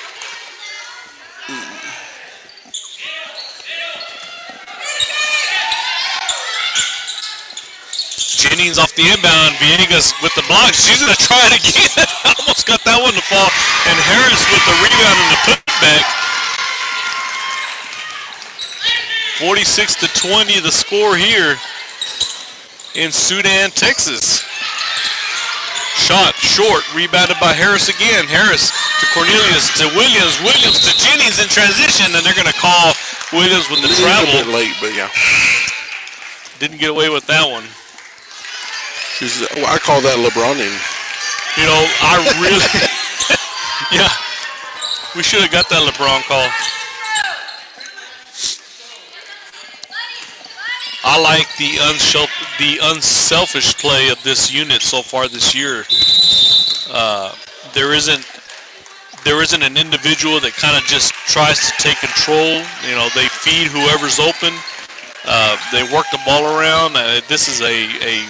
Jennings off the inbound. Villegas with the block. She's going to try it again. Almost got that one to fall. And Harris with the rebound and the putback. 46-20 the score here in Sudan, Texas. Shot short, rebounded by Harris again. Harris to Cornelius, to Williams. Williams to Jennings in transition, and they're going to call Williams with the travel. A bit late, but yeah. Didn't get away with that one. I call that LeBroning. You know, I really, yeah, we should have got that LeBron call. I like the unselfish play of this unit so far this year. There isn't an individual that kind of just tries to take control. You know, they feed whoever's open. They work the ball around. This is a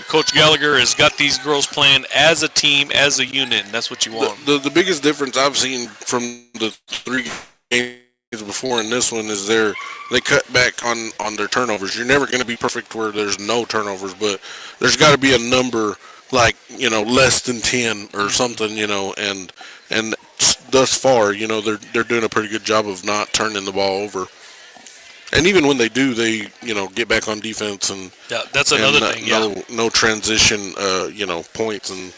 Coach Gallagher has got these girls playing as a team, as a unit, and that's what you want. The biggest difference I've seen from the 3 games before in this one is they cut back on their turnovers. You're never going to be perfect where there's no turnovers, but there's got to be a number like, you know, less than 10 or something, you know, and thus far, you know, they're doing a pretty good job of not turning the ball over. And even when they do, they, you know, get back on defense and yeah, that's another thing. Yeah, no transition, you know, points and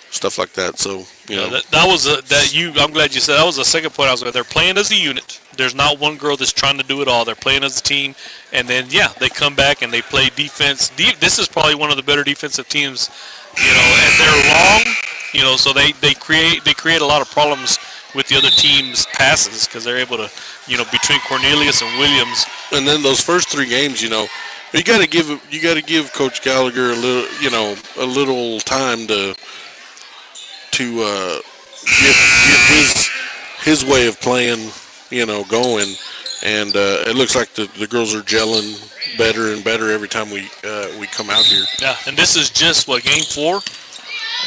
stuff like that. So you know, I'm glad you said that was the second point I was going. They're playing as a unit. There's not one girl that's trying to do it all. They're playing as a team, and then yeah, they come back and they play defense. This is probably one of the better defensive teams, you know, and they're long, you know, so they create a lot of problems with the other team's passes because they're able to, you know, between Cornelius and Williams. And then those first 3 games, you know, you got to give Coach Gallagher a little time to get his way of playing, you know, going. And it looks like the girls are gelling better and better every time we come out here. Yeah, and this is just game 4.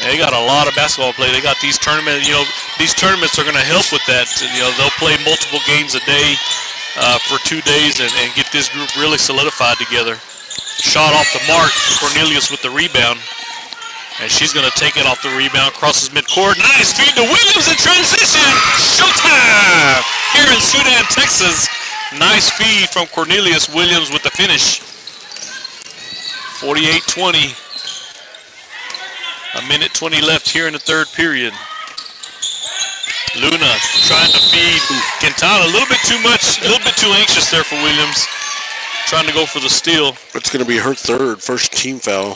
They got a lot of basketball play. They got these tournaments. You know, these tournaments are going to help with that. You know, they'll play multiple games a day for 2 days and get this group really solidified together. Shot off the mark. Cornelius with the rebound. And she's going to take it off the rebound. Crosses midcourt. Nice feed to Williams in transition. Showtime here in Sudan, Texas. Nice feed from Cornelius. Williams with the finish. 48-20. A minute 20 left here in the third period. Luna trying to feed Quintana. A little bit too much, a little bit too anxious there for Williams. Trying to go for the steal. It's going to be her first team foul.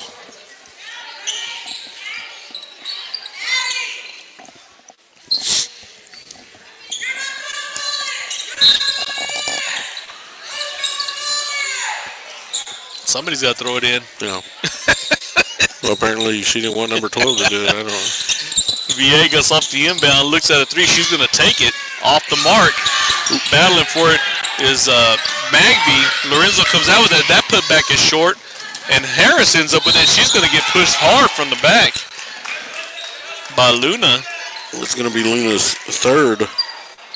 Somebody's got to throw it in. Yeah. Well, apparently she didn't want number 12 to do it. I don't know. Villegas off the inbound, looks at a 3. She's going to take it off the mark. Battling for it is Magby. Lorenzo comes out with it. That putback is short. And Harris ends up with it. She's going to get pushed hard from the back by Luna. It's going to be Luna's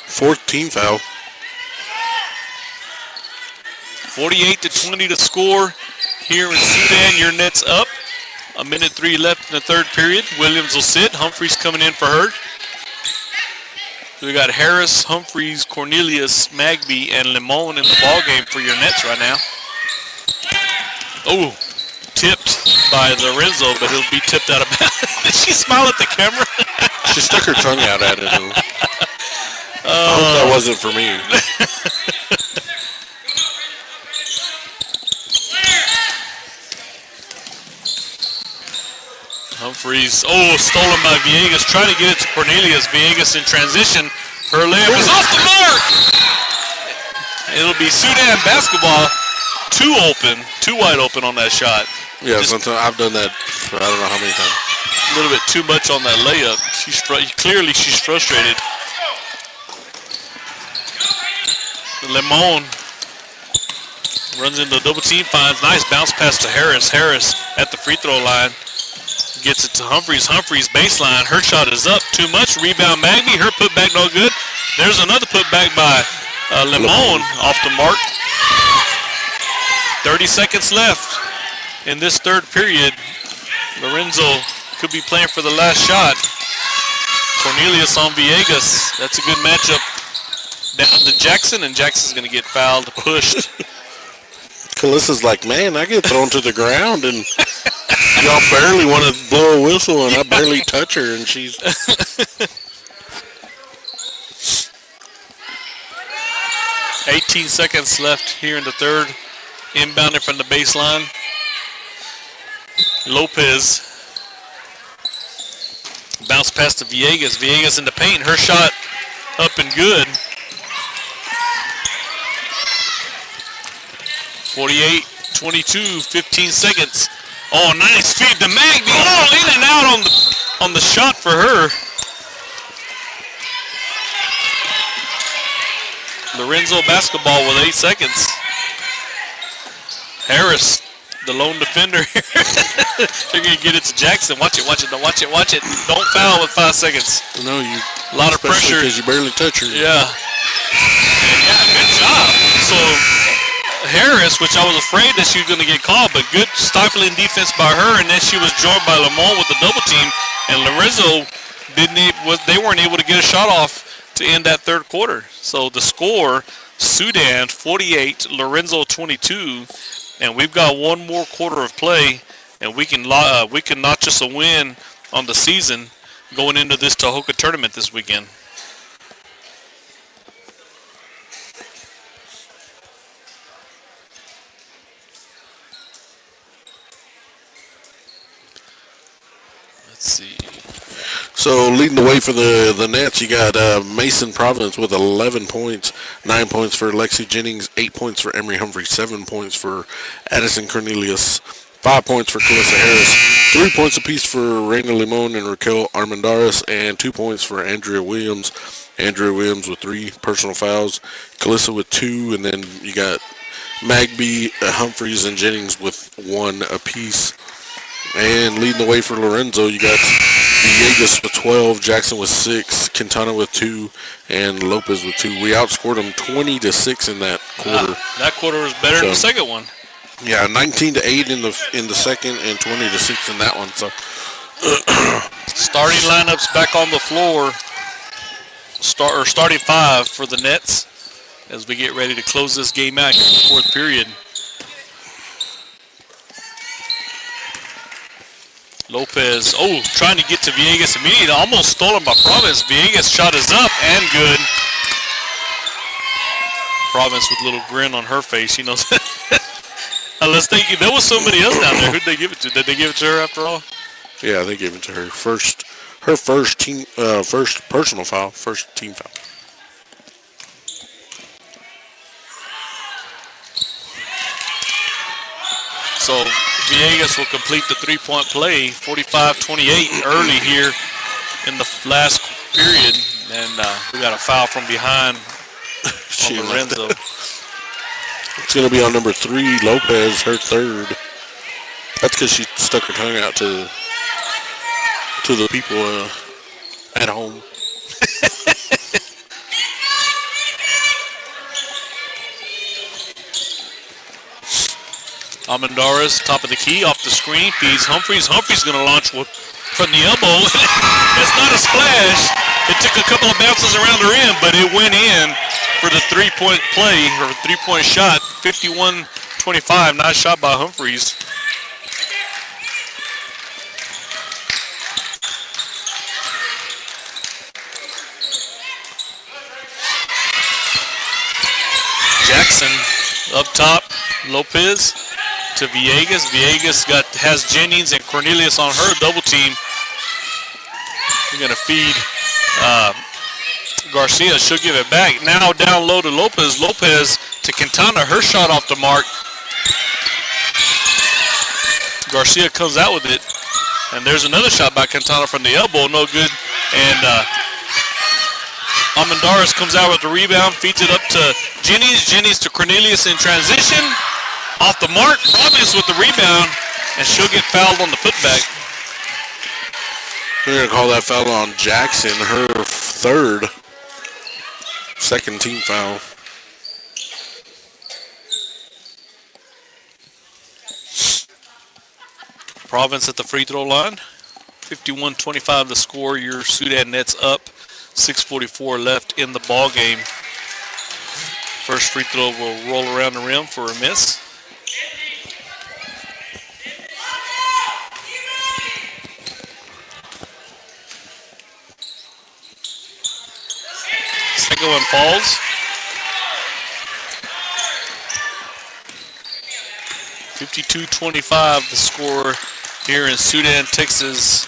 fourth team foul. 48-20 to score here in Sudan. Your Nets up. A minute 3 left in the third period. Williams will sit. Humphreys coming in for her. We got Harris, Humphreys, Cornelius, Magby, and Limon in the ball game for your Nets right now. Oh, tipped by Lorenzo, but he'll be tipped out of bounds. Did she smile at the camera? She stuck her tongue out at it. I hope that wasn't for me. Humphreys, stolen by Villegas, trying to get it to Cornelius. Villegas in transition. Her layup is off the mark. It'll be Sudan basketball. Too wide open on that shot. Yeah, sometimes I've done that. I don't know how many times. A little bit too much on that layup. Clearly she's frustrated. Lemon runs into double team, finds nice bounce pass to Harris. Harris at the free throw line gets it to Humphreys. Humphreys baseline. Her shot is up. Too much. Rebound Magby. Her putback no good. There's another putback by Lemon off the mark. 30 seconds left in this third period. Lorenzo could be playing for the last shot. Cornelius on Villegas. That's a good matchup. Down to Jackson, and Jackson's going to get fouled, pushed. Kalissa's like, man, I get thrown to the ground, and y'all barely want to blow a whistle, and I barely touch her, and she's... 18 seconds left here in the third. Inbounding from the baseline. Lopez. Bounce pass to Villegas. Villegas in the paint. Her shot up and good. 48-22, 15 seconds. Oh, nice feed to Magby. Oh, in and out on the shot for her. Lorenzo basketball with 8 seconds. Harris, the lone defender. They're going to get it to Jackson. Watch it. Don't foul with 5 seconds. No, you. A lot of pressure. Because you barely touch her. Yeah. Yeah, good job. So Harris, which I was afraid that she was going to get called, but good stifling defense by her, and then she was joined by Lamont with the double team, and Lorenzo they weren't able to get a shot off to end that third quarter. So the score, Sudan 48, Lorenzo 22, and we've got one more quarter of play, and we can notch us a win on the season going into this Tahoka tournament this weekend. Let's see. So leading the way for the Nets, you got Mason Providence with 11 points, 9 points for Lexi Jennings, 8 points for Emery Humphrey, 7 points for Addison Cornelius, 5 points for Calissa Harris, 3 points apiece for Raina Limon and Raquel Armendaris, and 2 points for Andrea Williams. Andrea Williams with 3 personal fouls, Calissa with 2, and then you got Magby, Humphreys, and Jennings with 1 apiece. And leading the way for Lorenzo, you got Villegas with 12, Jackson with 6, Quintana with 2, and Lopez with 2. We outscored them 20-6 in that quarter. That quarter was better than the second one. Yeah, 19-8 in the second and 20-6 in that one. So starting lineups back on the floor. Starting 5 for the Nets as we get ready to close this game out in the fourth period. Lopez, trying to get to Villegas immediately. Almost stolen by Providence. Villegas' shot is up and good. Providence with a little grin on her face. She knows. Unless there was somebody else down there. Who'd they give it to? Did they give it to her after all? Yeah, they gave it to her. First personal foul, first team foul. So Villegas will complete the three-point play, 45-28 early here in the last period. And we got a foul from behind on Lorenzo. It's going to be on number 3, Lopez, her third. That's because she stuck her tongue out to the people at home. Armendaris, top of the key, off the screen, feeds Humphreys. Humphreys going to launch from the elbow. It's not a splash. It took a couple of bounces around the rim, but it went in for the three-point play, or three-point shot, 51-28 29-25. Nice shot by Humphreys. Jackson up top. Lopez to Villegas. Villegas has Jennings and Cornelius on her double team. We're going to feed Garcia. She'll give it back. Now down low to Lopez. Lopez to Quintana. Her shot off the mark. Garcia comes out with it. And there's another shot by Quintana from the elbow. No good. And Almendarez comes out with the rebound. Feeds it up to Jennings. Jennings to Cornelius in transition. Off the mark. Providence with the rebound. And she'll get fouled on the putback. We're going to call that foul on Jackson, her third. Second team foul. Province at the free throw line. 51-25 the score. Your Sudan Nets up. 6:44 left in the ball game. First free throw will roll around the rim for a miss. Second one falls. 52-25 the score here in Sudan, Texas.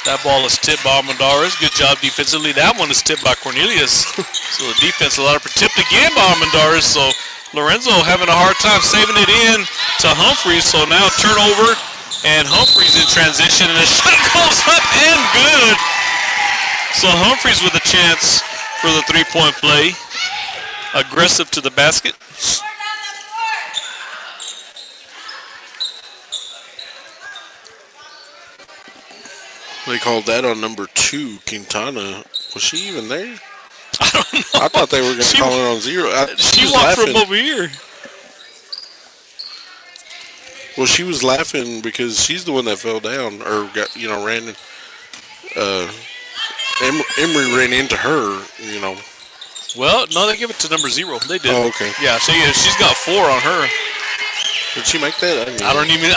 That ball is tipped by Almendarez. Good job defensively. That one is tipped by Cornelius. So the defense allowed her tipped again by Almendarez. So Lorenzo having a hard time saving it in to Humphreys. So now turnover and Humphreys in transition and the shot goes up and good. So Humphreys with a chance for the three-point play. Aggressive to the basket. They called that on number 2, Quintana. Was she even there? I don't know. I thought they were going to call it on 0. She walked from over here. Well, she was laughing because she's the one that fell down or got, ran. Emery ran into her, Well, no, they give it to number 0. They did. Oh, okay. Yeah, she's got 4 on her. Did she make that? I don't even.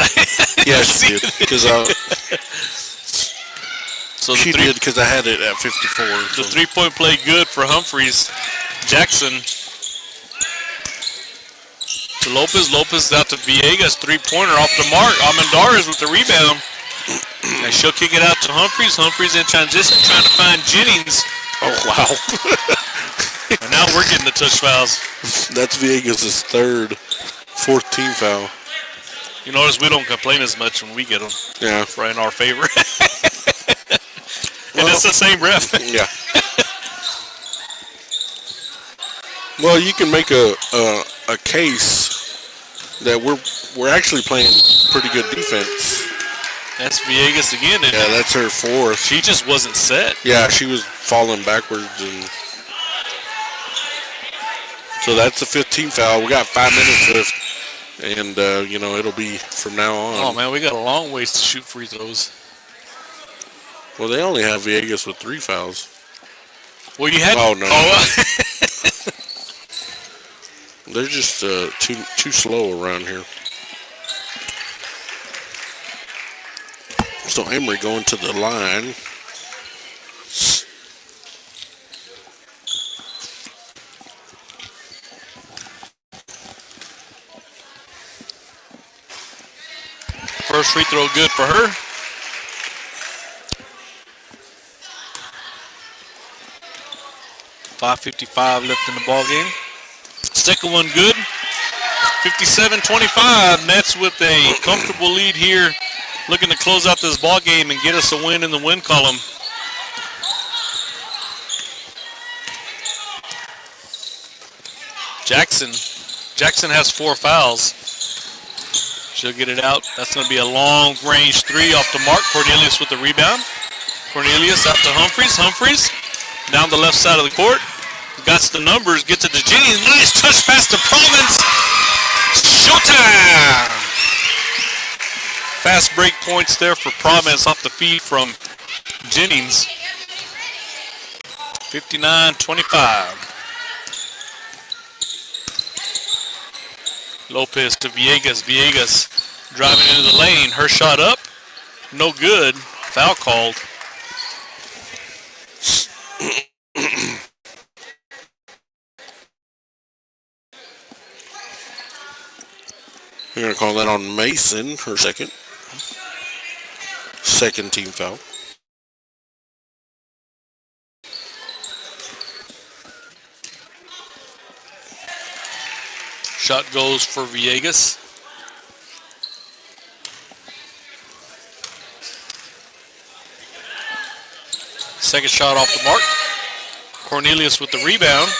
Yeah, she did. Because so she did because I had it at 54. The three-point play good for Humphreys. Jackson to Lopez. Lopez out to Villegas. Three-pointer off the mark. Almendarez with the rebound. And she'll kick it out to Humphreys. Humphreys in transition trying to find Jennings. Oh, wow. And now we're getting the touch fouls. That's Villegas' fourth team foul. You notice we don't complain as much when we get them. Yeah. Right in our favor. And it's the same ref. Yeah. Well, you can make a case that we're actually playing pretty good defense. That's Villegas again. Yeah, that's her fourth. She just wasn't set. Yeah, she was falling backwards, and so that's the 15th foul. We got 5 minutes left, and it'll be from now on. Oh man, we got a long ways to shoot free throws. Well, they only have Villegas with 3 fouls. Well, you had. Oh no. Oh. They're just too slow around here. So Emery going to the line. First free throw good for her. .555 left in the ball game. Second one good. 57-25. Nets with a comfortable lead here. Looking to close out this ball game and get us a win in the win column. Jackson has 4 fouls. She'll get it out. That's going to be a long range 3 off the mark. Cornelius with the rebound. Cornelius out to Humphreys. Humphreys down the left side of the court. Got the numbers. Gets it to Jennings. Nice touch pass to Province. Showtime. Fast break points there for Province off the feed from Jennings. 59-25. Lopez to Villegas. Villegas driving into the lane. Her shot up. No good. Foul called. They're going to call that on Mason, her second. Second team foul. Shot goes for Villegas. Second shot off the mark. Cornelius with the rebound.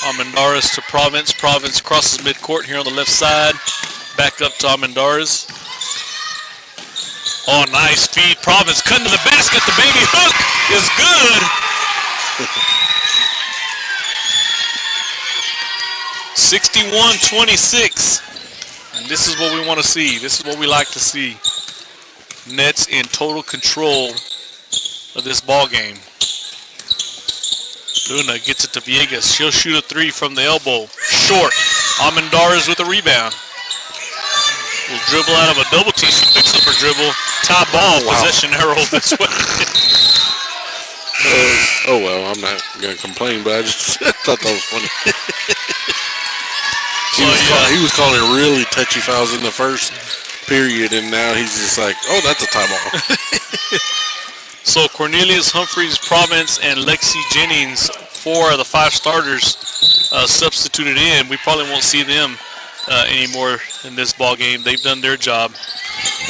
Almendarez to Province. Province crosses midcourt here on the left side. Back up to Almendarez. Oh, nice feed. Province cutting to the basket. The baby hook is good. 61-26. And this is what we want to see. This is what we like to see. Nets in total control of this ball game. Luna gets it to Villegas. She'll shoot a three from the elbow. Short. Almendarez with a rebound. Will dribble out of a double team. She picks up her dribble. Top ball. Wow. Possession arrow this way. Oh, well, I'm not going to complain, but I just thought that was funny. He was calling really touchy fouls in the first period, and now he's just like, oh, that's a tie ball. So Cornelius, Humphreys, Province, and Lexi Jennings, 4 of the 5 starters substituted in. We probably won't see them anymore in this ball game. They've done their job.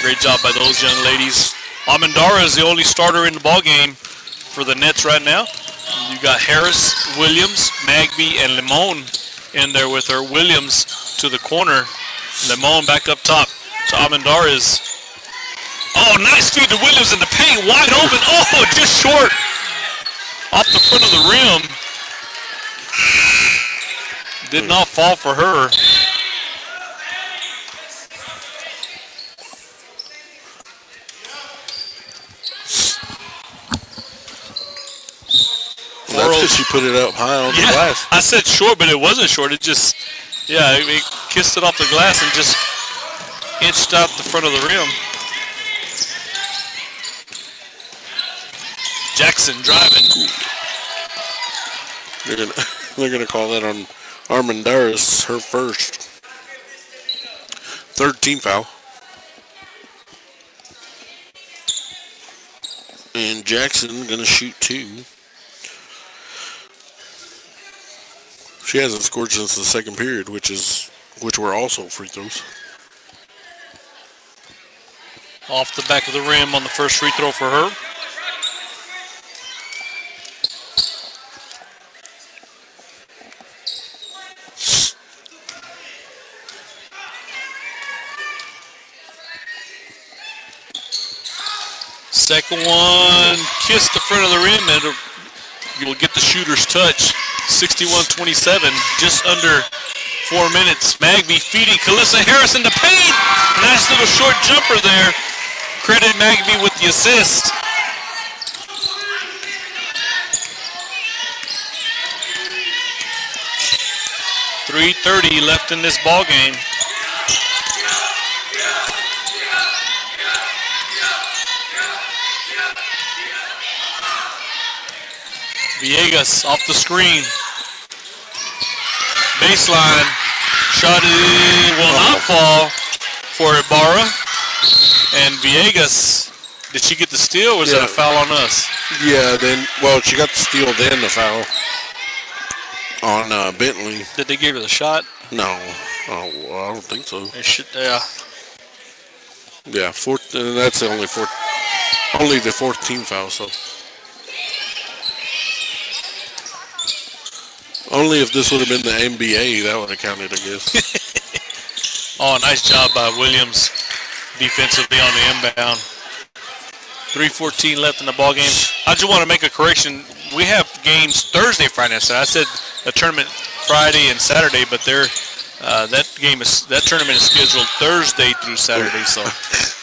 Great job by those young ladies. Amandara is the only starter in the ball game for the Nets right now. You got Harris, Williams, Magby, and Limon in there with her. Williams to the corner. Limon back up top to Amandara's. Oh, nice feed to Williams in the paint. Wide open. Oh, just short. Off the front of the rim. Did not fall for her. Well, that's because she put it up high on the glass. I said short, but it wasn't short. It just, it kissed it off the glass and just inched out the front of the rim. Jackson driving. They're gonna call that on Armendariz, her first. Third team foul. And Jackson gonna shoot 2. She hasn't scored since the second period, which were also free throws. Off the back of the rim on the first free throw for her. Second one, kiss the front of the rim, and you will get the shooter's touch. 61-27, just under 4 minutes. Magby feeding Calissa Harris in the paint. Nice little short jumper there. Credit Magby with the assist. .330 left in this ball game. Villegas off the screen. Baseline. Shot will not fall for Ibarra. And Villegas, did she get the steal or was that a foul on us? Yeah, she got the steal, then the foul on Bentley. Did they give her the shot? No. Oh, well, I don't think so. They should, yeah. Yeah, that's only the fourth team foul, so. Only if this would have been the NBA, that would have counted, I guess. Oh, nice job by Williams defensively on the inbound. 3:14 left in the ball game. I just want to make a correction. We have games Thursday, Friday, and Saturday. I said the tournament Friday and Saturday, but that tournament is scheduled Thursday through Saturday, so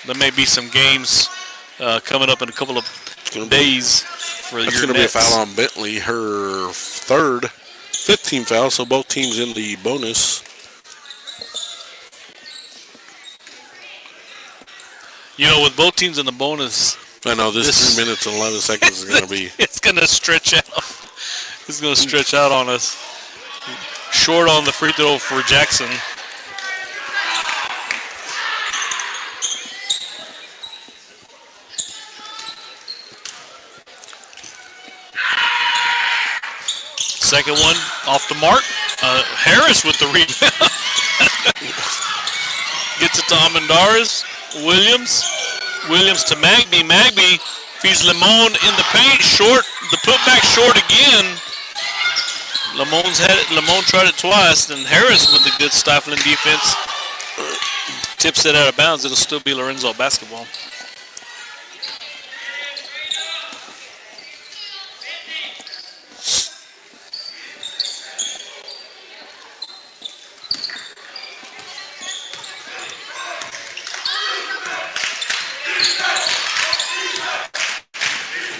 there may be some games coming up in a couple of days for your Nets. It's going to be a foul on Bentley, her fifth team foul, so both teams in the bonus. You know, with both teams in the bonus, I know this 3 minutes and 11 seconds is going to be. it's going to stretch out. It's going to stretch out on us. Short on the free throw for Jackson. Second one off the mark. Harris with the rebound. Gets it to Amendares. Williams to Magby. Magby feeds Limon in the paint. Short. The putback short again. Limon tried it twice. And Harris with the good stifling defense tips it out of bounds. It'll still be Lorenzo basketball.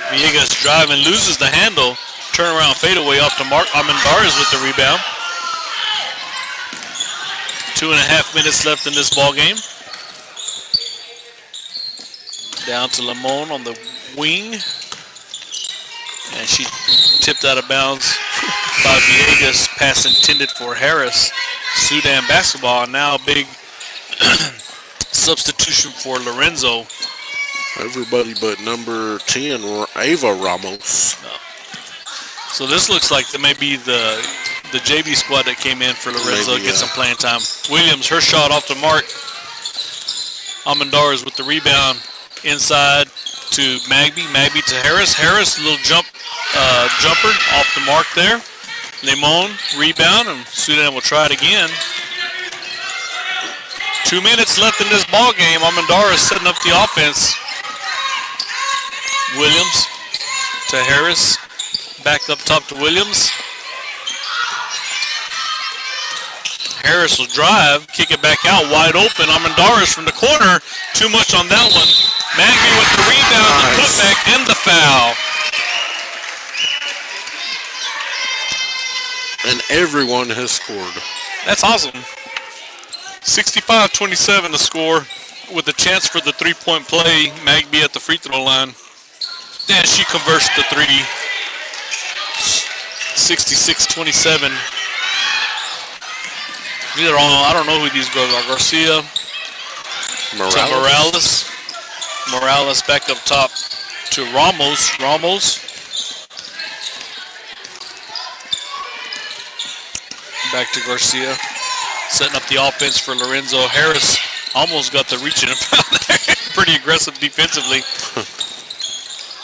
Villegas drive and loses the handle. Turnaround fadeaway off to Mark Amendares with the rebound. 2.5 minutes left in this ball game. Down to Limon on the wing. And she tipped out of bounds by Villegas. Pass intended for Harris. Sudan basketball. Now a big substitution for Lorenzo. Everybody but number 10, Ava Ramos. So this looks like that may be the JV squad that came in for Lorenzo to get some playing time. Williams, her shot off the mark. Amendares with the rebound inside to Magby. Magby to Harris. Harris, a little jumper off the mark there. Limon, rebound, and Sudan will try it again. 2 minutes left in this ball game. Amendares setting up the offense. Williams to Harris. Back up top to Williams. Harris will drive, kick it back out, wide open. Amendares from the corner. Too much on that one. Magby with the rebound, the putback, and the foul. And everyone has scored. That's awesome. 65-27 to score with a chance for the three-point play. Magby at the free throw line. And she converts the three. 66-27. These are all, I don't know who these girls are. Garcia Morales. to Morales back up top to Ramos. Back to Garcia. Setting up the offense for Lorenzo. Harris almost got the reach in and found there. Pretty aggressive defensively.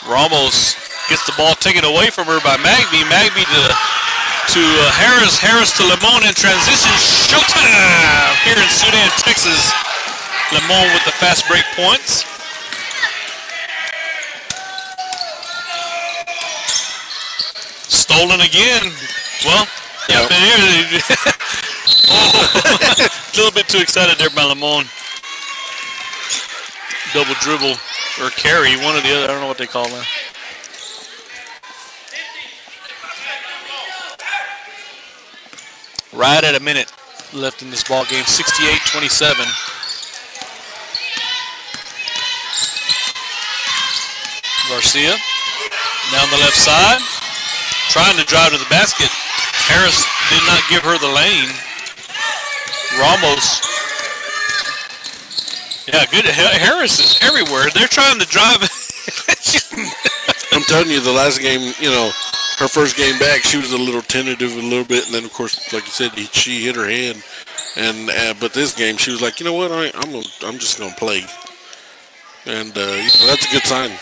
Ramos gets the ball taken away from her by Magby. Magby to Harris. Harris to Limon in transition. Showtime here in Sudan, Texas. Limon with the fast break points. Stolen again. Well, yeah, a little bit too excited there by Limon. Double dribble or carry, one or the other. I don't know what they call that. Right at a minute left in this ball game. 68-27. Garcia down the left side, trying to drive to the basket. Harris did not give her the lane. Ramos. Yeah, good. Harris is everywhere. They're trying to drive. I'm telling you, the last game, her first game back, she was a little tentative a little bit, and then of course, like you said, she hit her head. And but this game, she was like, you know what, I'm just gonna play, and that's a good sign.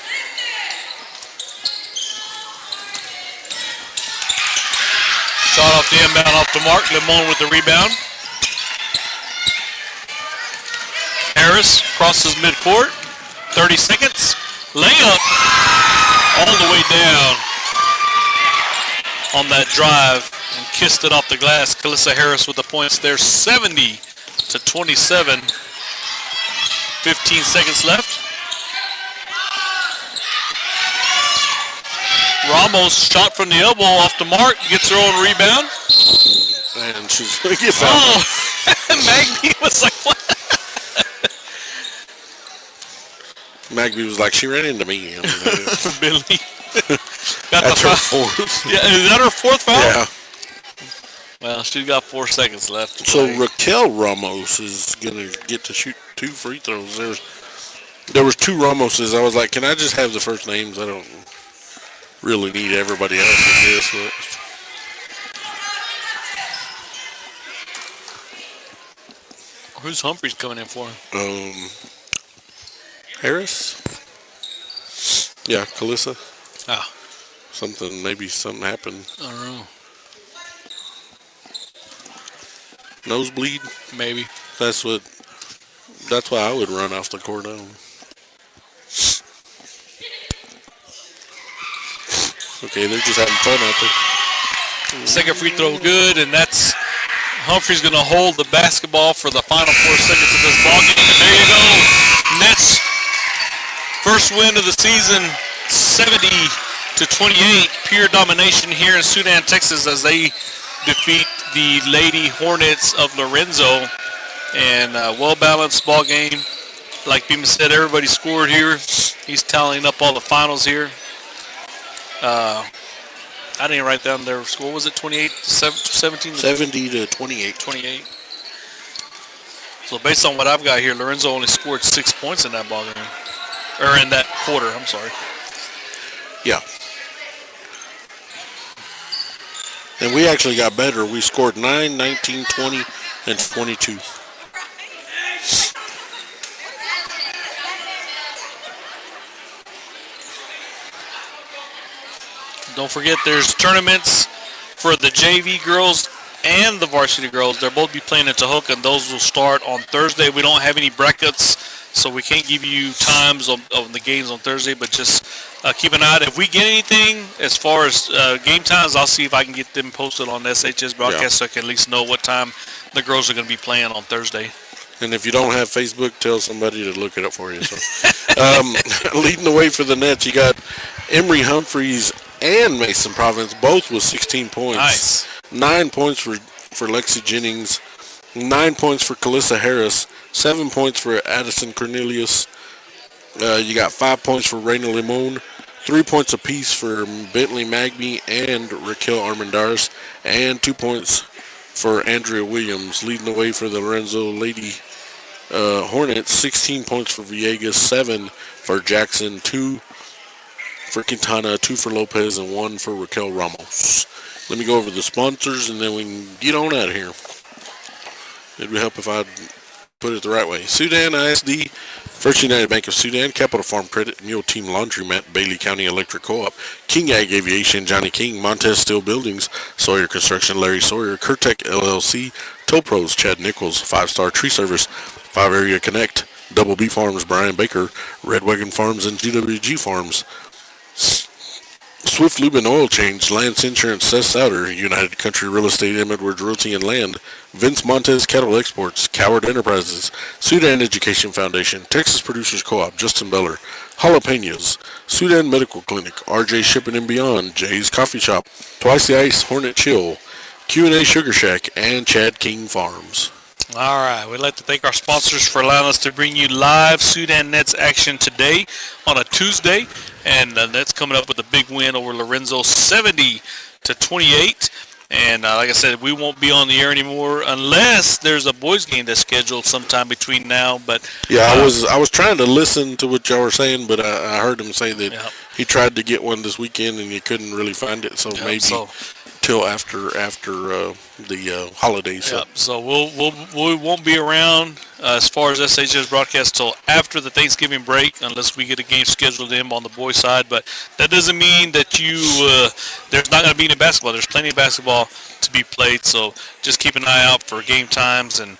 Shot off the inbound off the mark. Limon with the rebound. Harris crosses midcourt. 30 seconds. Layup all the way down on that drive and kissed it off the glass. Kalissa Harris with the points there. 70-27. 15 seconds left. Ramos shot from the elbow off the mark, gets her own rebound. And she's going to get fouled. Oh, Magby was like, what? Magby was like, she ran into me. I mean, Billy. Got that's the her foul. fourth. Yeah, is that her fourth foul? Yeah. Well, she's got 4 seconds left to So play. Raquel Ramos is gonna get to shoot 2 free throws. There was 2 Ramoses. I was like, can I just have the first names? I don't really need everybody else in this. But Who's Humphreys coming in for? Harris? Yeah, Kalissa. Ah, Maybe something happened. I don't know. Nosebleed. Maybe. That's why I would run off the court down. Okay, they're just having fun out there. Second free throw good, and that's Humphrey's going to hold the basketball for the final 4 seconds of this ball game. And there you go. Nets first win of the season, 70-28. Pure domination here in Sudan, Texas, as they defeat the Lady Hornets of Lorenzo. And well-balanced ball game. Like Beamer said, everybody scored here. He's tallying up all the finals here. I didn't write down their score. Was it 28 to 17? 70 to 28. 28. So based on what I've got here, Lorenzo only scored 6 points in that ball game. Or in that quarter, I'm sorry. Yeah. And we actually got better. We scored 9, 19, 20, and 22. Don't forget there's tournaments for the JV girls and the varsity girls. They'll both be playing in Tahoka, and those will start on Thursday. We don't have any brackets, so we can't give you times of the games on Thursday, but just keep an eye out. If we get anything as far as game times, I'll see if I can get them posted on the SHS broadcast so I can at least know what time the girls are going to be playing on Thursday. And if you don't have Facebook, tell somebody to look it up for you. So, leading the way for the Nets, you got Emory Humphreys and Mason Providence, both with 16 points. Nice. 9 points for Lexi Jennings, 9 points for Kalissa Harris, 7 points for Addison Cornelius. You got 5 points for Raina Limon, 3 points apiece for Bentley Magby and Raquel Armendariz, and 2 points for Andrea Williams. Leading the way for the Lorenzo Lady Hornets, 16 points for Villegas, 7 for Jackson, 2 for Quintana, 2 for Lopez, and 1 for Raquel Ramos. Let me go over the sponsors, and then we can get on out of here. It would help if I put it the right way. Sudan ISD, First United Bank of Sudan, Capital Farm Credit, Mule Team Laundromat, Bailey County Electric Co-op, King Ag Aviation, Johnny King, Montez Steel Buildings, Sawyer Construction, Larry Sawyer, Curtec LLC, Tow Pros, Chad Nichols, 5 Star Tree Service, 5 Area Connect, Double B Farms, Brian Baker, Red Wagon Farms, and GWG Farms. Swift Lube and Oil Change, Lance Insurance, Seth Souter, United Country Real Estate, M. Edwards Realty and Land, Vince Montez Cattle Exports, Coward Enterprises, Sudan Education Foundation, Texas Producers Co-op, Justin Beller, Jalapenos, Sudan Medical Clinic, RJ Shipping and Beyond, Jay's Coffee Shop, Twice the Ice, Hornet Chill, Q&A Sugar Shack, and Chad King Farms. All right, we'd like to thank our sponsors for allowing us to bring you live Sudan Nets action today on a Tuesday. And the Nets coming up with a big win over Lorenzo, 70-28. And like I said, we won't be on the air anymore unless there's a boys game that's scheduled sometime between now. But yeah, I was trying to listen to what y'all were saying, but I heard him say that he tried to get one this weekend and he couldn't really find it. So maybe till after the holidays. So. So we won't be around as far as SHS broadcast till after the Thanksgiving break, unless we get a game scheduled in on the boys' side. But that doesn't mean that there's not going to be any basketball. There's plenty of basketball to be played. So just keep an eye out for game times and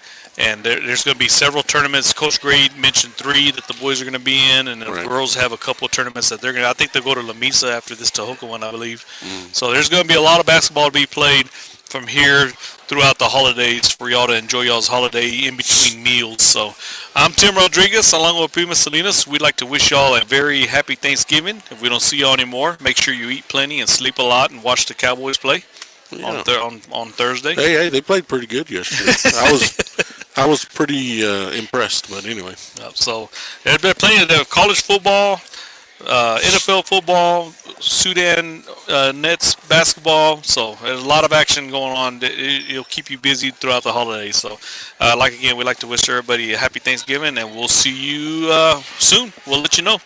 there's going to be several tournaments. Coach Grade mentioned 3 that the boys are going to be in, and the girls have a couple of tournaments that they're going to. I think they'll go to La Mesa after this Tahoka one, I believe. So there's going to be a lot of basketball to be played from here throughout the holidays for y'all to enjoy y'all's holiday in between meals. So I'm Tim Rodriguez, along with Prima Salinas. We'd like to wish y'all a very happy Thanksgiving. If we don't see y'all anymore, make sure you eat plenty and sleep a lot and watch the Cowboys play on Thursday. Hey, they played pretty good yesterday. I was pretty impressed, but anyway. So they're playing the college football, NFL football, Sudan Nets basketball. So there's a lot of action going on. It'll keep you busy throughout the holidays. So, we'd like to wish everybody a happy Thanksgiving, and we'll see you soon. We'll let you know.